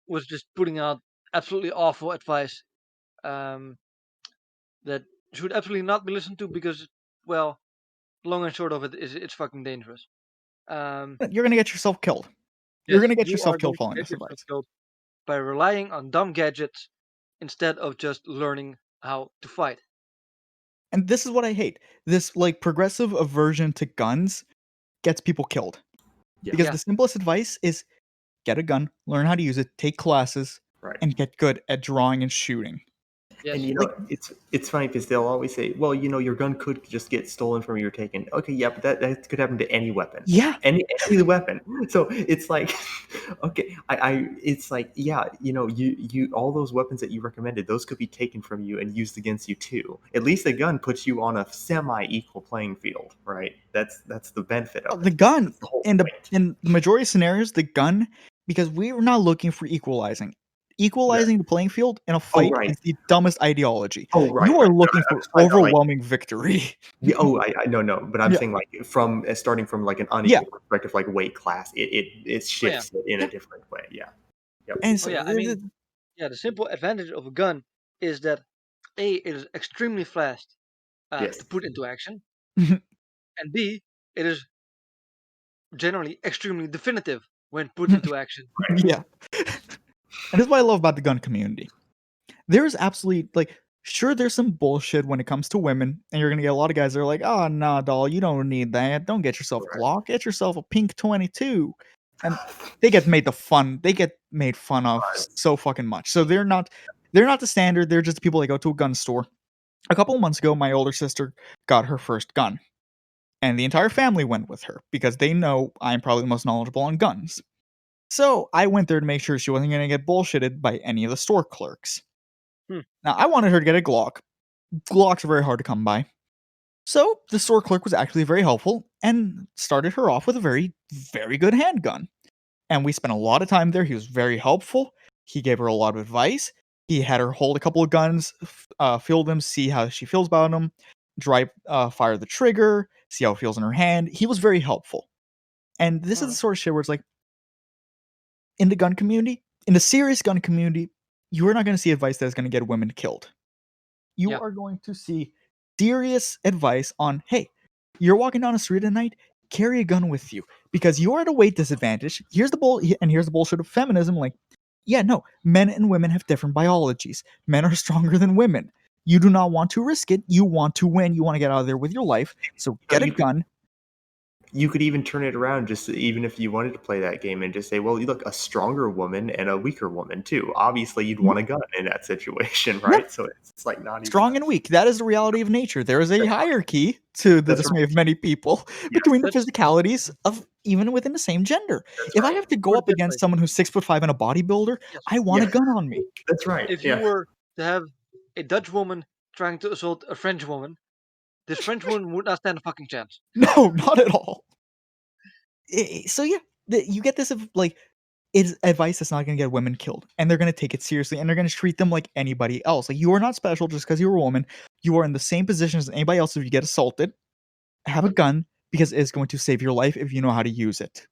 was just putting out absolutely awful advice um, that should absolutely not be listened to because, well, long and short of it is it's fucking dangerous. You're going to get yourself killed. You're Yes, going to get you yourself are killed going to following get this yourself advice. killed by relying on dumb gadgets instead of just learning how to fight. And this is what I hate. This like progressive aversion to guns gets people killed. Yeah. Because Yeah. the simplest advice is get a gun, learn how to use it, take classes, Right. and get good at drawing and shooting. Yes. And it's funny because they'll always say, "Well, your gun could just get stolen from you or taken." Okay, yeah, but that could happen to any weapon, Yeah. any weapon. So it's like, okay, it's like, yeah, you all those weapons that you recommended, those could be taken from you and used against you too. At least a gun puts you on a semi-equal playing field, right? That's the benefit of The it. gun That's the whole in point. the majority of scenarios, the gun, because we're not looking for equalizing. Equalizing the playing field in a fight right. is the dumbest ideology. Oh, right, You are right. looking I for was talking about, like, overwhelming victory. yeah, I no, but I'm Yeah. saying like starting from like an Yeah. unequal perspective, like weight class, it shifts it in Yeah. a different way. Yeah. Yep. And Oh so, yeah, I mean, yeah, the simple advantage of a gun is that A, it is extremely fast Yes. to put into action, and B, it is generally extremely definitive when put into action. yeah. And this is what I love about the gun community. There's absolutely like sure there's some bullshit when it comes to women, and you're gonna get a lot of guys that are like, oh nah, doll, you don't need that. Don't get yourself a Right. Glock, get yourself a pink 22. And they get made fun of so fucking much. So they're not the standard, they're just the people that go to a gun store. A couple of months ago, my older sister got her first gun. And the entire family went with her because they know I'm probably the most knowledgeable on guns. So I went there to make sure she wasn't going to get bullshitted by any of the store clerks. Hmm. Now, I wanted her to get a Glock. Glocks are very hard to come by. So the store clerk was actually very helpful and started her off with a very, very good handgun. And we spent a lot of time there. He was very helpful. He gave her a lot of advice. He had her hold a couple of guns, feel them, see how she feels about them, fire the trigger, see how it feels in her hand. He was very helpful. And this is the sort of shit where it's like, in the gun community, in the serious gun community, you are not going to see advice that is going to get women killed. You Yeah. are going to see serious advice on, hey, you're walking down the street at night, carry a gun with you because you are at a weight disadvantage. Here's the bullshit of feminism. Like, yeah, no, men and women have different biologies. Men are stronger than women. You do not want to risk it. You want to win. You want to get out of there with your life. So get a gun. You could even turn it around, just even if you wanted to play that game and just say, well, you look, a stronger woman and a weaker woman too. Obviously, you'd want a gun in that situation, right? So it's like not even Strong and weak. That is the reality of nature. There is a hierarchy, to the dismay of many people, between the physicalities of even within the same gender. If I have to go Put it up this against way. someone who's 6'5" and a bodybuilder, Yes. I want a Yeah. gun on me. That's right. If you were to have a Dutch woman trying to assault a French woman, this French woman would not stand a fucking chance. No, not at all. So yeah, you get this of like it's advice that's not going to get women killed, and they're going to take it seriously, and they're going to treat them like anybody else. Like, you are not special just because you're a woman. You are in the same position as anybody else. If you get assaulted, have a gun because it's going to save your life if you know how to use it.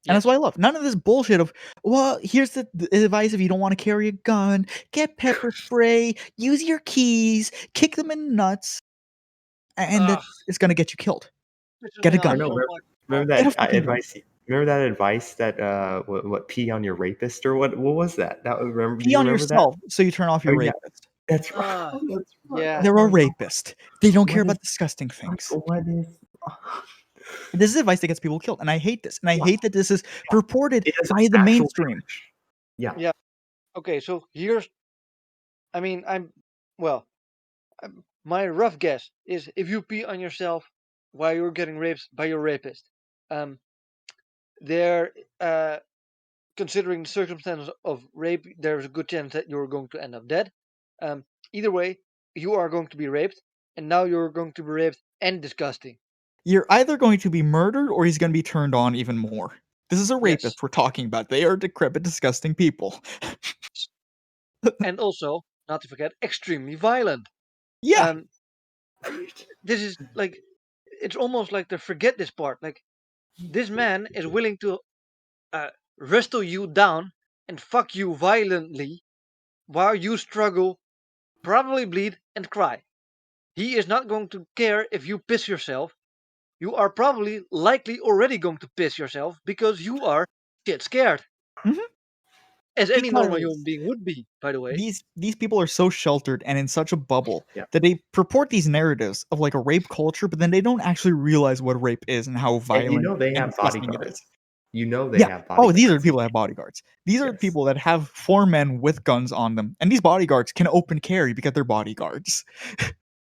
And that's what I love. None of this bullshit of, well, here's the advice if you don't want to carry a gun, get pepper spray, use your keys, kick them in the nuts. and Ugh, it's gonna get you killed. pisses Get me a off I gun. know. so much. Remember Get a that fucking gun. advice? Remember that advice that what pee on your rapist or what? What was that? That remember? Do Pee you on remember that? yourself so you turn off Oh your yeah, rapist. that's right. Ah, That's right. yeah. They're Oh a my God. rapist. They don't care What about is disgusting things. what is? This is advice that gets people killed, and I hate this. And I Yeah. hate that this is purported It does by the actual mainstream. damage. Yeah. Yeah. Okay, so here's. I mean, my rough guess is if you pee on yourself while you're getting raped by your rapist, they're considering the circumstances of rape, there's a good chance that you're going to end up dead. Either way, you are going to be raped, and now you're going to be raped and disgusting. You're either going to be murdered or he's going to be turned on even more. This is a Yes, rapist we're talking about. They are decrepit, disgusting people. and also, not to forget, extremely violent. Yeah. Um, this is like, it's almost like they forget this part. Like, this man is willing to uh, wrestle you down and fuck you violently while you struggle, probably bleed and cry. He is not going to care if you piss yourself. You are probably likely already going to piss yourself because you are shit scared. Mhm. As any normal human Because being would be, by the way. these people are so sheltered and in such a bubble Yeah. that they purport these narratives of like a rape culture, but then they don't actually realize what rape is and how And violent they and have disgusting it bodyguards. is. You know they Yeah. have Oh, these are the bodyguards. people that have bodyguards. These are the Yes. people that have 4 men with guns on them, and these bodyguards can open carry because they're bodyguards.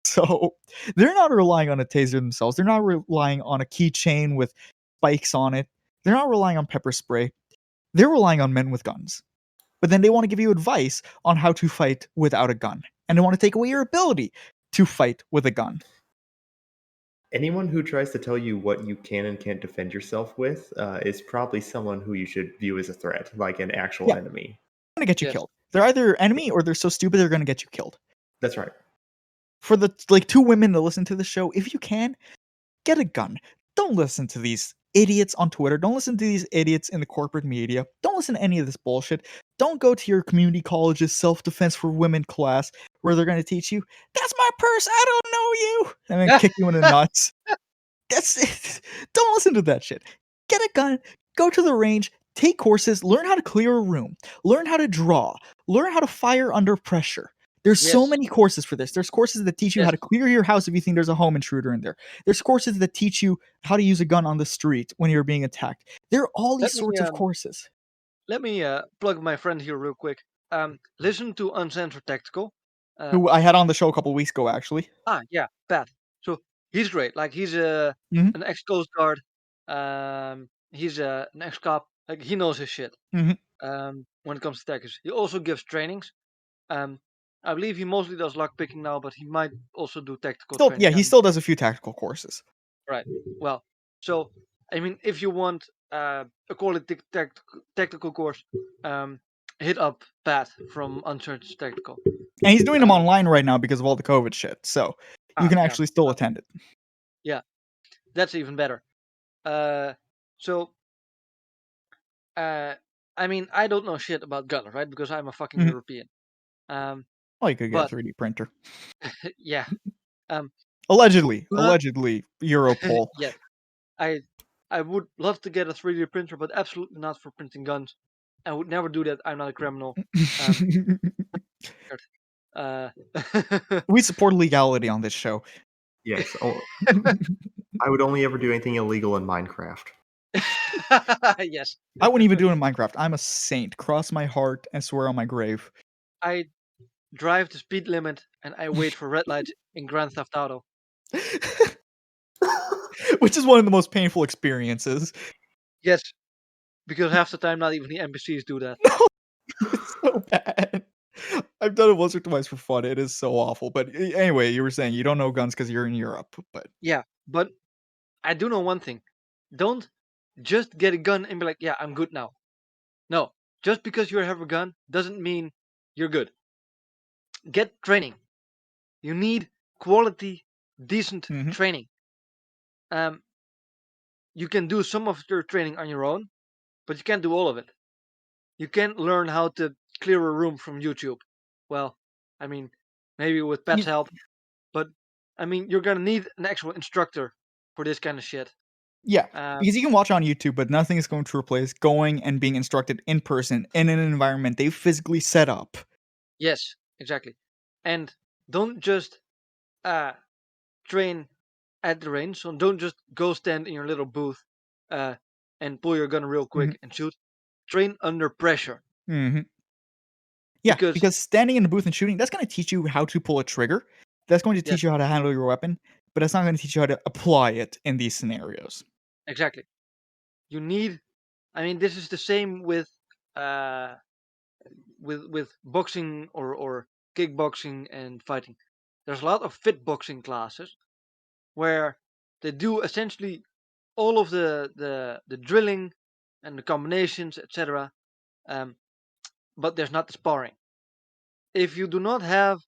So they're not relying on a taser themselves. They're not relying on a keychain with spikes on it. They're not relying on pepper spray. They're relying on men with guns. But then they want to give you advice on how to fight without a gun. And they want to take away your ability to fight with a gun. Anyone who tries to tell you what you can and can't defend yourself with is probably someone who you should view as a threat, like an actual Yeah. enemy. They're going to get you Yes. killed. They're either enemy or they're so stupid they're going to get you killed. That's right. For the like 2 women that listen to the show, if you can, get a gun. Don't listen to these idiots on Twitter. Don't listen to these idiots in the corporate media. Don't listen to any of this bullshit. Don't go to your community college's self-defense for women class where they're going to teach you, that's my purse, I don't know you, and then kick you in the nuts. That's it. Don't listen to that shit. Get a gun, go to the range, take courses, learn how to clear a room, learn how to draw, learn how to fire under pressure. There's so Yes. many courses for this. There's courses that teach you how Yes. to clear your house if you think there's a home intruder in there. There's courses that teach you how to use a gun on the street when you're being attacked. There are all these Let me sorts of courses. let me plug my friend here real quick. Listen to Uncensored Tactical. Who I had on the show a couple weeks ago, actually. Yeah, Pat. So he's great. Like he's Mhm. an ex Coast Guard. He's an ex cop. Like he knows his shit. Mhm. When it comes to tactics, he also gives trainings. I believe he mostly does lock picking now, but he might also do tactical Still, training. yeah, he still does a few tactical courses. Right. Well, so I mean, if you want a quality tactical course, hit up Pat from Unchurched Tactical. And he's doing them Um, online right now because of all the COVID shit. So you can yeah, actually still attend it. yeah, that's even better. So I mean, I don't know shit about guns, right? Because I'm a fucking Mhm. European. Well, you could get a But 3D printer. yeah, Allegedly, do not- allegedly, Europol. yeah, I would love to get a 3D printer, but absolutely not for printing guns. I would never do that. I'm not a criminal. Uh, We support legality on this show. Yes. I would only ever do anything illegal in Minecraft. yes, I wouldn't even do it in Minecraft. I'm a saint. Cross my heart and swear on my grave. I drive the speed limit and I wait for red lights in Grand Theft Auto. Which is one of the most painful experiences. Yes, because half the time not even the NPCs do that. It's so bad. I've done it once or twice for fun. It is so awful. But anyway, you were saying you don't know guns because you're in Europe. But Yeah, but I do know one thing. Don't just get a gun and be like, yeah, I'm good now. No, just because you have a gun doesn't mean you're good. Get training. You need quality, decent Mhm. training. You can do some of your training on your own, but you can't do all of it. You can't learn how to clear a room from YouTube. Well, I mean, maybe with Pat's You- help, but I mean, you're gonna need an actual instructor for this kind of shit. Yeah, Um, because you can watch on YouTube, but nothing is going to replace going and being instructed in person in an environment they physically set up. yes, exactly. And don't just train at the range. So don't just go stand in your little booth and pull your gun real quick and shoot. Train under pressure. Mm-hmm. Yeah, Because because standing in the booth and shooting, that's going to teach you how to pull a trigger. That's going to yes, teach you how to handle your weapon, but that's not going to teach you how to apply it in these scenarios. exactly. You need. I mean, this is the same uh, with boxing or kickboxing and fighting. There's a lot of fit boxing classes where they do essentially all of the drilling and the combinations, etc. But there's not the sparring. If you do not have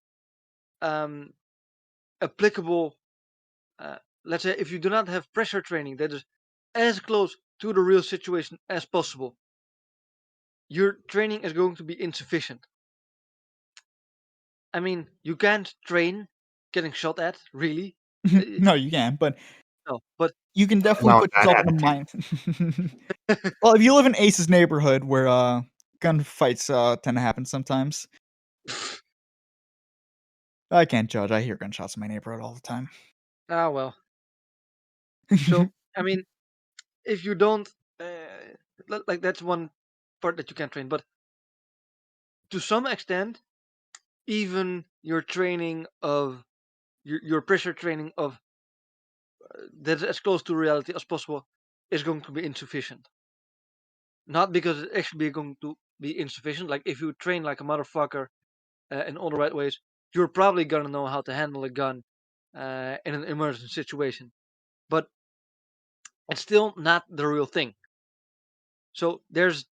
um, applicable, uh, let's say, if you do not have pressure training that is as close to the real situation as possible, your training is going to be insufficient. I mean, you can't train getting shot at, really. No, you can't, but No, but you can definitely Not put with that yourself in a attitude. mind. Well, if you live in Ace's neighborhood where gunfights tend to happen sometimes, I can't judge. I hear gunshots in my neighborhood all the time. well. So I mean, if you don't, like that's one part that you can train, but to some extent, even your training of your pressure training of that's as close to reality as possible is going to be insufficient. Not because it's actually going to be insufficient. Like if you train like a motherfucker in all the right ways, you're probably gonna know how to handle a gun in an emergency situation. But it's still not the real thing. So there's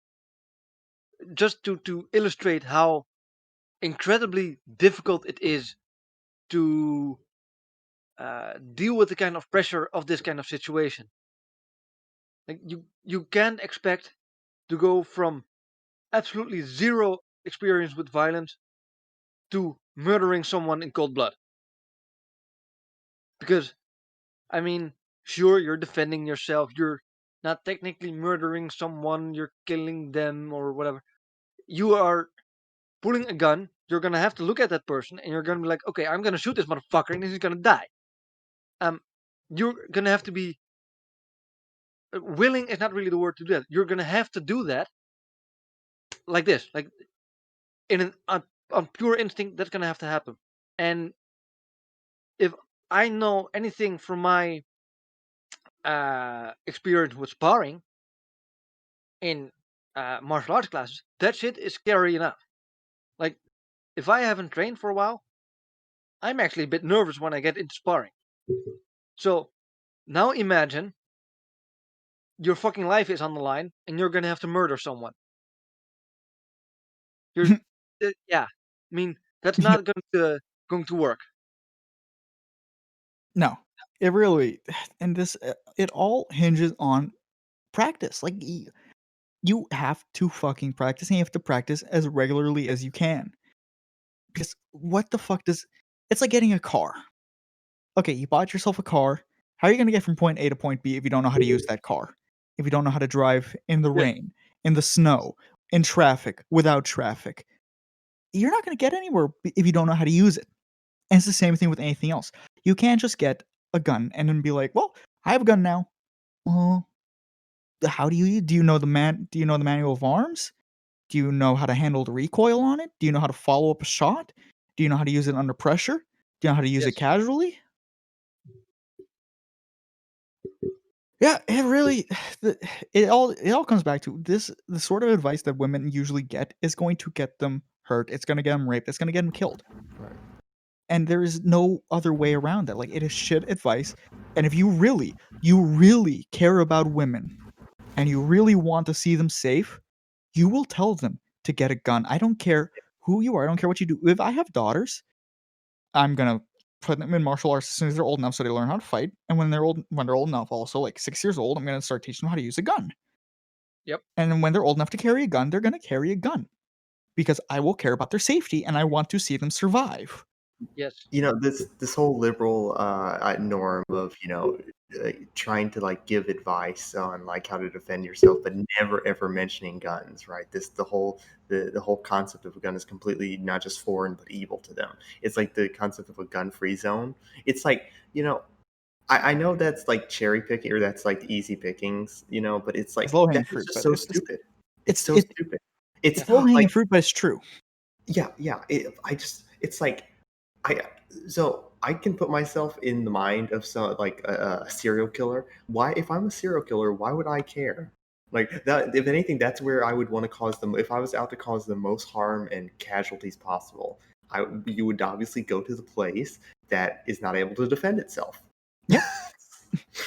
just to illustrate how incredibly difficult it is to deal with the kind of pressure of this kind of situation. Like you can't expect to go from absolutely zero experience with violence to murdering someone in cold blood. Because I mean, sure, you're defending yourself. You're not technically murdering someone. You're killing them or whatever. You are pulling a gun. You're gonna have to look at that person, and you're gonna be like, okay, I'm gonna shoot this motherfucker, and he's gonna die. Um, you're gonna have to be willing. Is not really the word to do that. You're gonna have to do that like this, like in on pure instinct. That's gonna have to happen. And if I know anything from my experience with sparring in martial arts classes, that shit is scary enough. Like, if I haven't trained for a while, I'm actually a bit nervous when I get into sparring. So now imagine your fucking life is on the line and you're gonna have to murder someone. You're, yeah. I mean, that's not going to work. No, it really, and this it all hinges on practice. Like you have to fucking practice, and you have to practice as regularly as you can. Because what the fuck does? It's like getting a car. Okay, you bought yourself a car. How are you gonna get from point A to point B if you don't know how to use that car? If you don't know how to drive in the Yeah. rain, in the snow, in traffic, without traffic, you're not gonna get anywhere if you don't know how to use it. And it's the same thing with anything else. You can't just get a gun and then be like, "Well, I have a gun now." Well, how do you know do you know the manual of arms? Do you know how to handle the recoil on it? Do you know how to follow up a shot? Do you know how to use it under pressure? Do you know how to use it Yes. casually? Yeah, it really it all comes back to this. The sort of advice that women usually get is going to get them hurt. It's going to get them raped. It's going to get them killed. And there is no other way around that. Like, it is shit advice. And if you really care about women and you really want to see them safe, you will tell them to get a gun. I don't care who you are. I don't care what you do. If I have daughters, I'm gonna put them in martial arts as soon as they're old enough so they learn how to fight. And when they're old enough, also like 6 years old, I'm gonna start teaching them how to use a gun. Yep. And then when they're old enough to carry a gun, they're gonna carry a gun because I will care about their safety and I want to see them survive. Yes. this whole liberal norm of trying to like give advice on like how to defend yourself, but never ever mentioning guns, right? The whole concept of a gun is completely not just foreign but evil to them. It's like the concept of a gun-free zone. It's like I know that's like cherry picking or that's like easy pickings, but it's It's like low hanging that is fruit, just but so stupid. It's it's so it's stupid. It's it's low hanging like fruit, but it's true. yeah. It's like I so I can put myself in the mind of some like a serial killer. Why, if I'm a serial killer, why would I care? Like that, if anything, that's where I would want to cause them. If I was out to cause the most harm and casualties possible, you would obviously go to the place that is not able to defend itself. Yeah.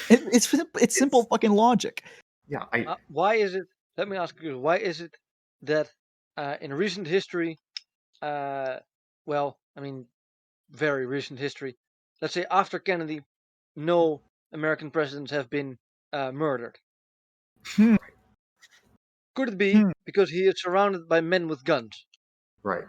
It's simple fucking logic. Yeah, Why is it? Let me ask you. Why is it that in recent history, well, I mean, very recent history, let's say after Kennedy, no American presidents have been murdered. Hmm. Could it be Hmm. because he is surrounded by men with guns? right.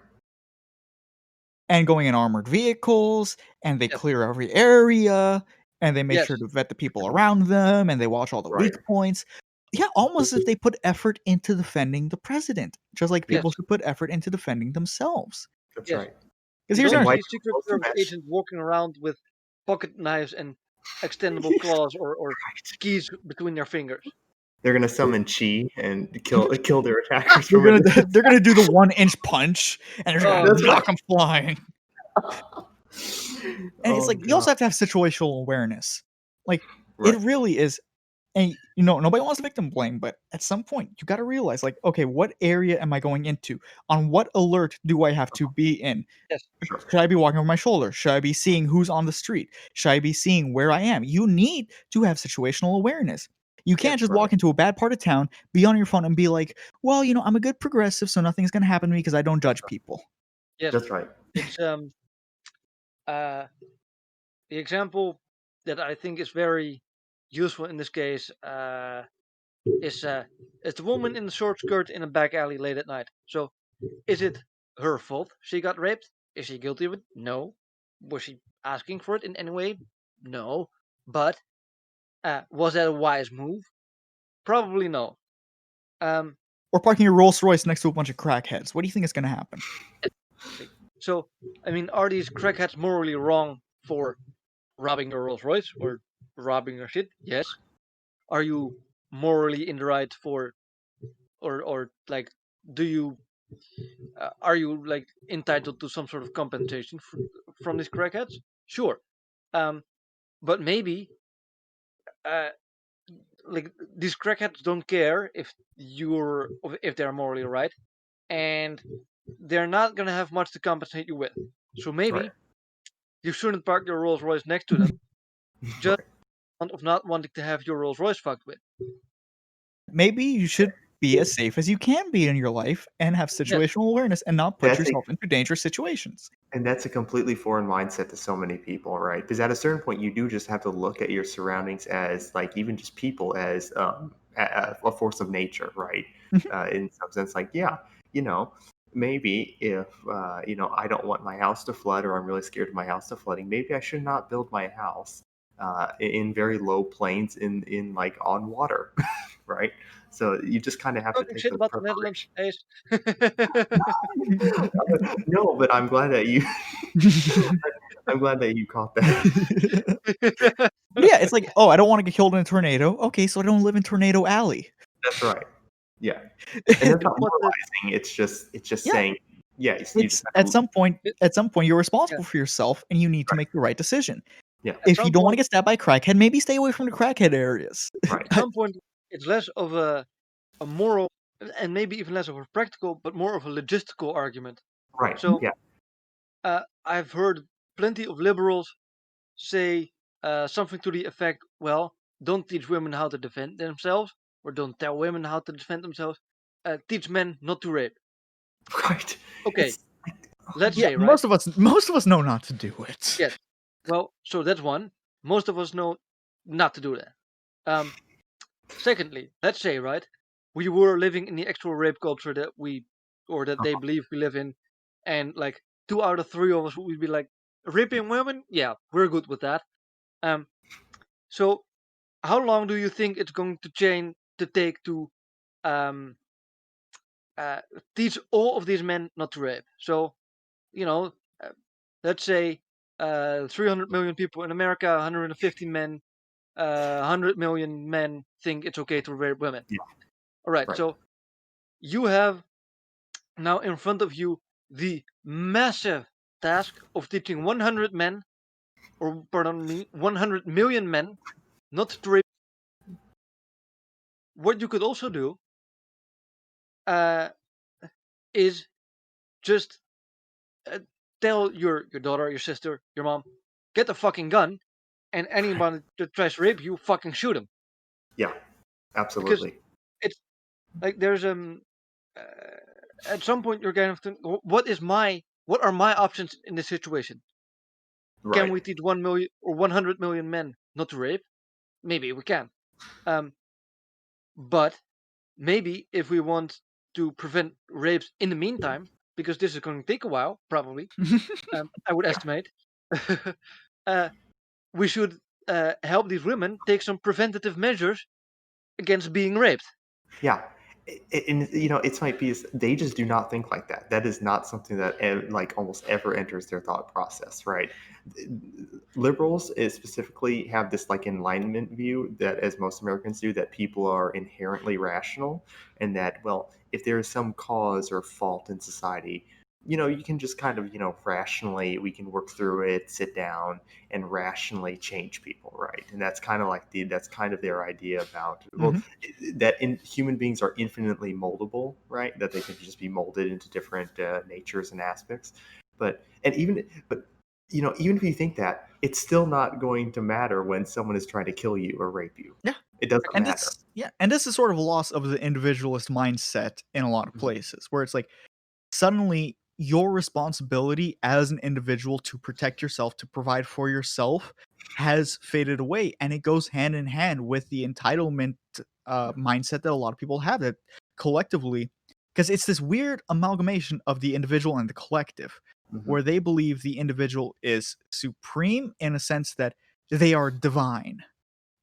And going in armored vehicles, and they Yes. clear every area, and they make Yes. sure to vet the people around them, and they watch all the Right. weak points. Yeah, almost if they put effort into defending the president, just like Yes. people should put effort into defending themselves. That's Yes. right. Because You here's don't And another why thing. see Secret most of Service that agents walking around with pocket knives and extendable claws or keys between their fingers. they're gonna summon chi and kill their attackers from a They're distance. gonna do the 1-inch punch, and they're just Oh, gonna That's knock right. them flying. And it's Oh like you god. also have to have situational awareness. Like it Right. really is. And nobody wants to victim blame, but at some point you got to realize, like, okay, what area am I going into? On what alert do I have to be in? yes. Sure. Should I be walking over my shoulder? Should I be seeing who's on the street? Should I be seeing where I am? You need to have situational awareness. You can't Yes. just Right. walk into a bad part of town, be on your phone, and be like, well, I'm a good progressive, so nothing's gonna happen to me because I don't judge people. Yes. That's right. It's uh the example that I think is very useful in this case is it's a woman in a short skirt in a back alley late at night. So is it her fault she got raped? Is she guilty of it? No. Was she asking for it in any way? No. But was that a wise move? Probably no. Um, Or parking your Rolls Royce next to a bunch of crackheads. What do you think is gonna happen? so I mean, are these crackheads morally wrong for robbing your Rolls Royce or robbing your shit? Yes. Are you morally in the right for or like do you are you like entitled to some sort of compensation from these crackheads? Sure. Um, but maybe uh, like these crackheads don't care if they're morally right, and they're not gonna have much to compensate you with. So maybe Right. you shouldn't park your Rolls Royce next to them just Right. of not wanting to have your Rolls Royce fucked with. Maybe you should be as safe as you can be in your life and have Yes, situational awareness and not put That's a yourself into dangerous situations. And that's a completely foreign mindset to so many people, right? Because at a certain point, you do just have to look at your surroundings as, like, even just people as a force of nature, right? Mhm. In some sense, like, yeah, you know, maybe if I don't want my house to flood, or I'm really scared of my house to flooding, maybe I should not build my house in very low plains in like on water, right? So you just kind of have to talking take shit those about the Netherlands, preparations. Ace. No, but I'm glad that you. I'm glad that you caught that. Yeah, it's like, oh, I don't want to get killed in a tornado. Okay, so I don't live in Tornado Alley. That's right. Yeah, and that's not What the, moralizing. It's just Yeah, saying, yeah, you it's just have to. at some point you're yeah, responsible for yourself and you need to Right. make the right decision. Yeah. at If you some don't want to point, get stabbed by a crackhead, maybe stay away from the crackhead areas. Right. at some point, it's less of a moral and maybe even less of a practical, but more of a logistical argument. Right. So Yeah. I've heard plenty of liberals say something to the effect, well, don't teach women how to defend themselves, or don't tell women how to defend themselves. Teach men not to rape. Right. Okay, It's like, oh let's my Yeah, say, right? most of us know not to do it. Yes. Well, so that's one. Most of us know not to do that. Um, secondly, let's say, right, we were living in the actual rape culture that we, or that they God. believe we live in, and like 2 out of 3 of us would be like, raping women, yeah, we're good with that. So how long do you think it's going to take to um, uh, teach all of these men not to rape? So you know, uh, let's say 300 million people in America, 150 men, 100 million men think it's okay to rape women. Yeah, All right, right. so you have now in front of you the massive task of teaching 100 men, or pardon me, 100 million men not to rape. What you could also do uh, is just uh, tell your daughter, your sister, your mom, get a fucking gun, and anyone that tries to rape you, fucking shoot him. Yeah, Because absolutely. it's like there's uh, at some point you're going to think, what are my options in this situation? Can Right. we teach 1 million or 100 million men not to rape? Maybe we can. Um, but maybe if we want to prevent rapes in the meantime, because this is going to take a while, probably, I would Yeah. estimate, uh, we should help these women take some preventative measures against being raped. Yeah. And it's might be they just do not think like that. That is not something that like almost ever enters their thought process, right? Liberals specifically have this like enlightenment view that, as most Americans do, that people are inherently rational, and that, well, if there is some cause or fault in society, you can just kind of, rationally, we can work through it, sit down, and rationally change people, right? And that's kind of like that's kind of their idea about, well, Mhm. that human beings are infinitely moldable, right? That they can just be molded into different natures and aspects. Even if you think that, it's still not going to matter when someone is trying to kill you or rape you. Yeah. It doesn't matter. And this is sort of a loss of the individualist mindset in a lot of Mhm. places, where it's like suddenly your responsibility as an individual to protect yourself, to provide for yourself, has faded away, and it goes hand in hand with the entitlement mindset that a lot of people have, that collectively, because it's this weird amalgamation of the individual and the collective, Mhm. where they believe the individual is supreme in a sense that they are divine,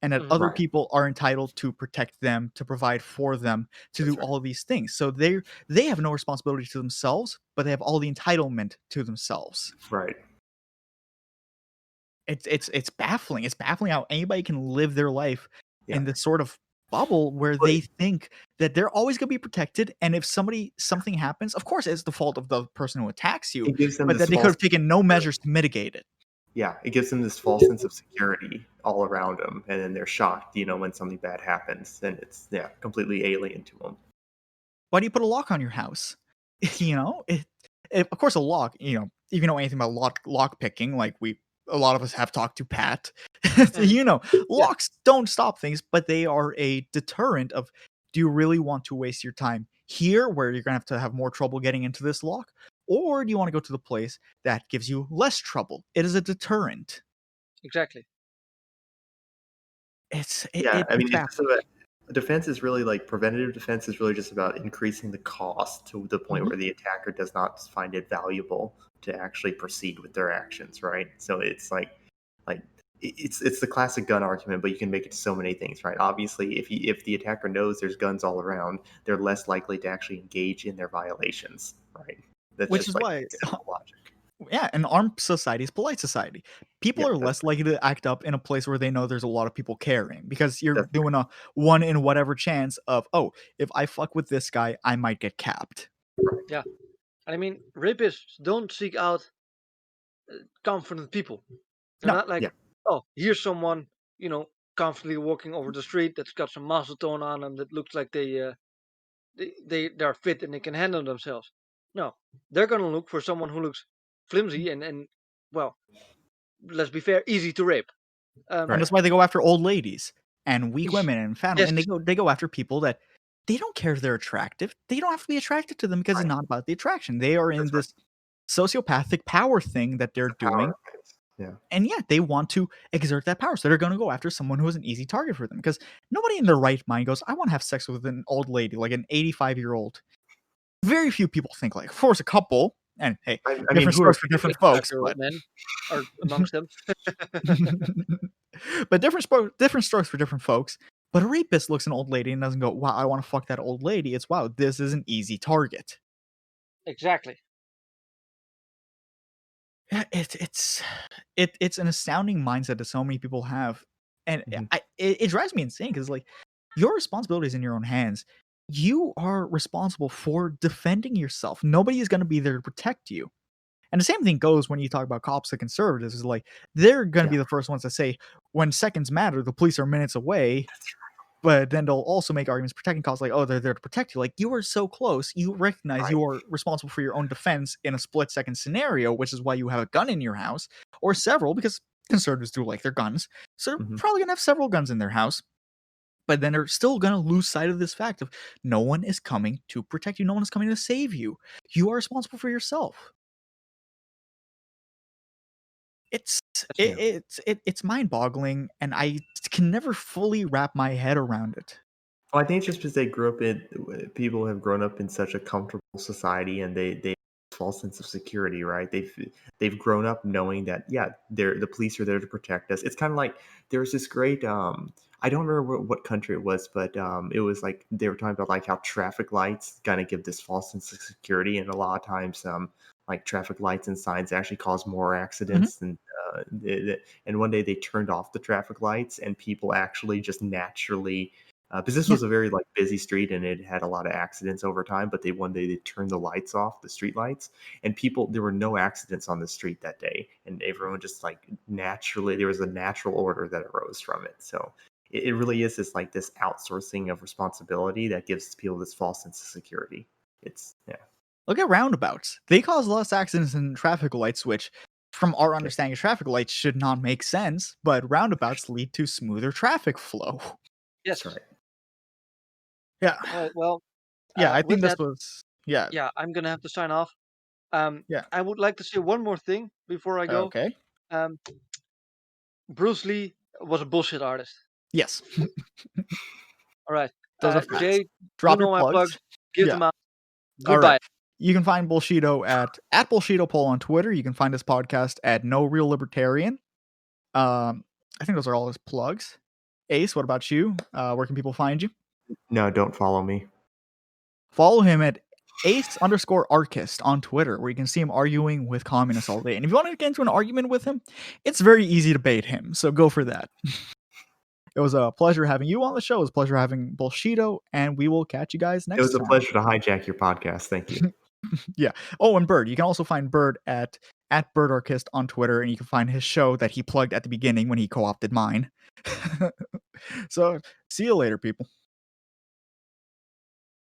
and that Mhm. other Right. people are entitled to protect them, to provide for them, to do That's right. all these things. So they have no responsibility to themselves, but they have all the entitlement to themselves. Right. It's baffling. It's baffling how anybody can live their life Yeah. in this sort of bubble where But they think that they're always going to be protected, and if something happens, of course it's the fault of the person who attacks you, it gives them but this that they could false have taken no measures to mitigate it. yeah, it gives them this false sense of security all around them, and then they're shocked, when something bad happens, and it's, yeah, completely alien to them. Why do you put a lock on your house? Of course, a lock. If you know anything about lock picking, like a lot of us have talked to Pat. Mhm. Yeah, Locks don't stop things, but they are a deterrent of. Do you really want to waste your time here, where you're gonna have more trouble getting into this lock, or do you want to go to the place that gives you less trouble? It is a deterrent. exactly. Yeah, I It's mean, it's just baffling. about defense is really like preventative defense is really just about increasing the cost to the point Mhm. where the attacker does not find it valuable to actually proceed with their actions, right? So it's like it's the classic gun argument, but you can make it to so many things, right? Obviously, if the attacker knows there's guns all around, they're less likely to actually engage in their violations, right? That's Which just is like why simple logic. yeah, an armed society is polite society. People Yeah, are less likely to act up in a place where they know there's a lot of people caring, because you're that's doing a one in whatever chance of, oh, if I fuck with this guy, I might get capped. Yeah, and I mean, rapists don't seek out confident people. They're No, not like, yeah, oh, here's someone, you know, confidently walking over the street that's got some muscle tone on them that looks like they're fit and they can handle themselves. No, they're gonna look for someone who looks flimsy and well, let's be fair, easy to rape. and Um, right, that's why they go after old ladies and weak y- women and family, yes, and they go after people that they don't care if they're attractive. They don't have to be attracted to them because it's right. not about the attraction. They are in That's right. this sociopathic power thing that It's they're the power doing. of it. Yeah, And yeah, they want to exert that power. So they're going to go after someone who is an easy target for them, because nobody in their right mind goes, I want to have sex with an old lady, like an 85-year-old. Very few people think like, of course, a couple, And hey, I mean, different who are strokes for different Five folks, year old but men are amongst them. but different strokes for different folks. But a rapist looks at an old lady and doesn't go, "Wow, I want to fuck that old lady." It's, "Wow, this is an easy target." Exactly. Yeah, it's an astounding mindset that so many people have, and Mhm. it drives me insane because like your responsibility is in your own hands. You are responsible for defending yourself. Nobody is going to be there to protect you. And the same thing goes when you talk about cops and conservatives. Is like they're going to Yeah. be the first ones to say, when seconds matter, the police are minutes away. But then they'll also make arguments protecting cops, like, oh, they're there to protect you. Like, you are so close. You recognize Right. you are responsible for your own defense in a split second scenario, which is why you have a gun in your house, or several, because conservatives do like their guns. So they're Mhm. probably gonna have several guns in their house. But then they're still gonna lose sight of this fact of no one is coming to protect you, no one is coming to save you. You are responsible for yourself. It's Yes. it's mind-boggling, and I can never fully wrap my head around it. Well, I think it's just because they grew up in people have grown up in such a comfortable society, and they have a false sense of security, right? They've grown up knowing that yeah, the police are there to protect us. It's kind of like there was this great I don't remember what country it was, but it was like they were talking about like how traffic lights kind of give this false sense of security, and a lot of times like traffic lights and signs actually cause more Mhm. accidents than and one day they turned off the traffic lights, and people actually just naturally because this Yeah. was a very like busy street and it had a lot of accidents over time. But one day they turned the lights off, the street lights, and people there were no accidents on the street that day, and everyone just like naturally there was a natural order that arose from it. So it really is this outsourcing of responsibility that gives people this false sense of security. It's yeah. Look at roundabouts. They cause less accidents than traffic lights, which, from our Yeah. understanding of traffic lights, should not make sense, but roundabouts lead to smoother traffic flow. That's Yes. right. Yeah. All right. Well, Yeah, I think with this that, was yeah, yeah, I'm gonna have to sign off. yeah. I would like to say one more thing before I go. Okay. Um, Bruce Lee was a bullshit artist. Yes. All right. Those are facts. Jay, you Drop your know my plugs. plugs. Give Yeah. them out. All right. Goodbye. You can find Bullshido at Bullshido Poll on Twitter. You can find this podcast at No Real Libertarian. I think those are all his plugs. Ace, what about you? Where can people find you? No, don't follow me. Follow him at ace_archist on Twitter, where you can see him arguing with communists all day. And if you want to get into an argument with him, it's very easy to bait him. So go for that. It was a pleasure having you on the show. It was a pleasure having Bullshido, and we will catch you guys It next was a time. pleasure to hijack your podcast. Thank you. Yeah. Oh, and Bird. You can also find Bird at BirdArchist on Twitter, and you can find his show that he plugged at the beginning when he co-opted mine. So see you later, people.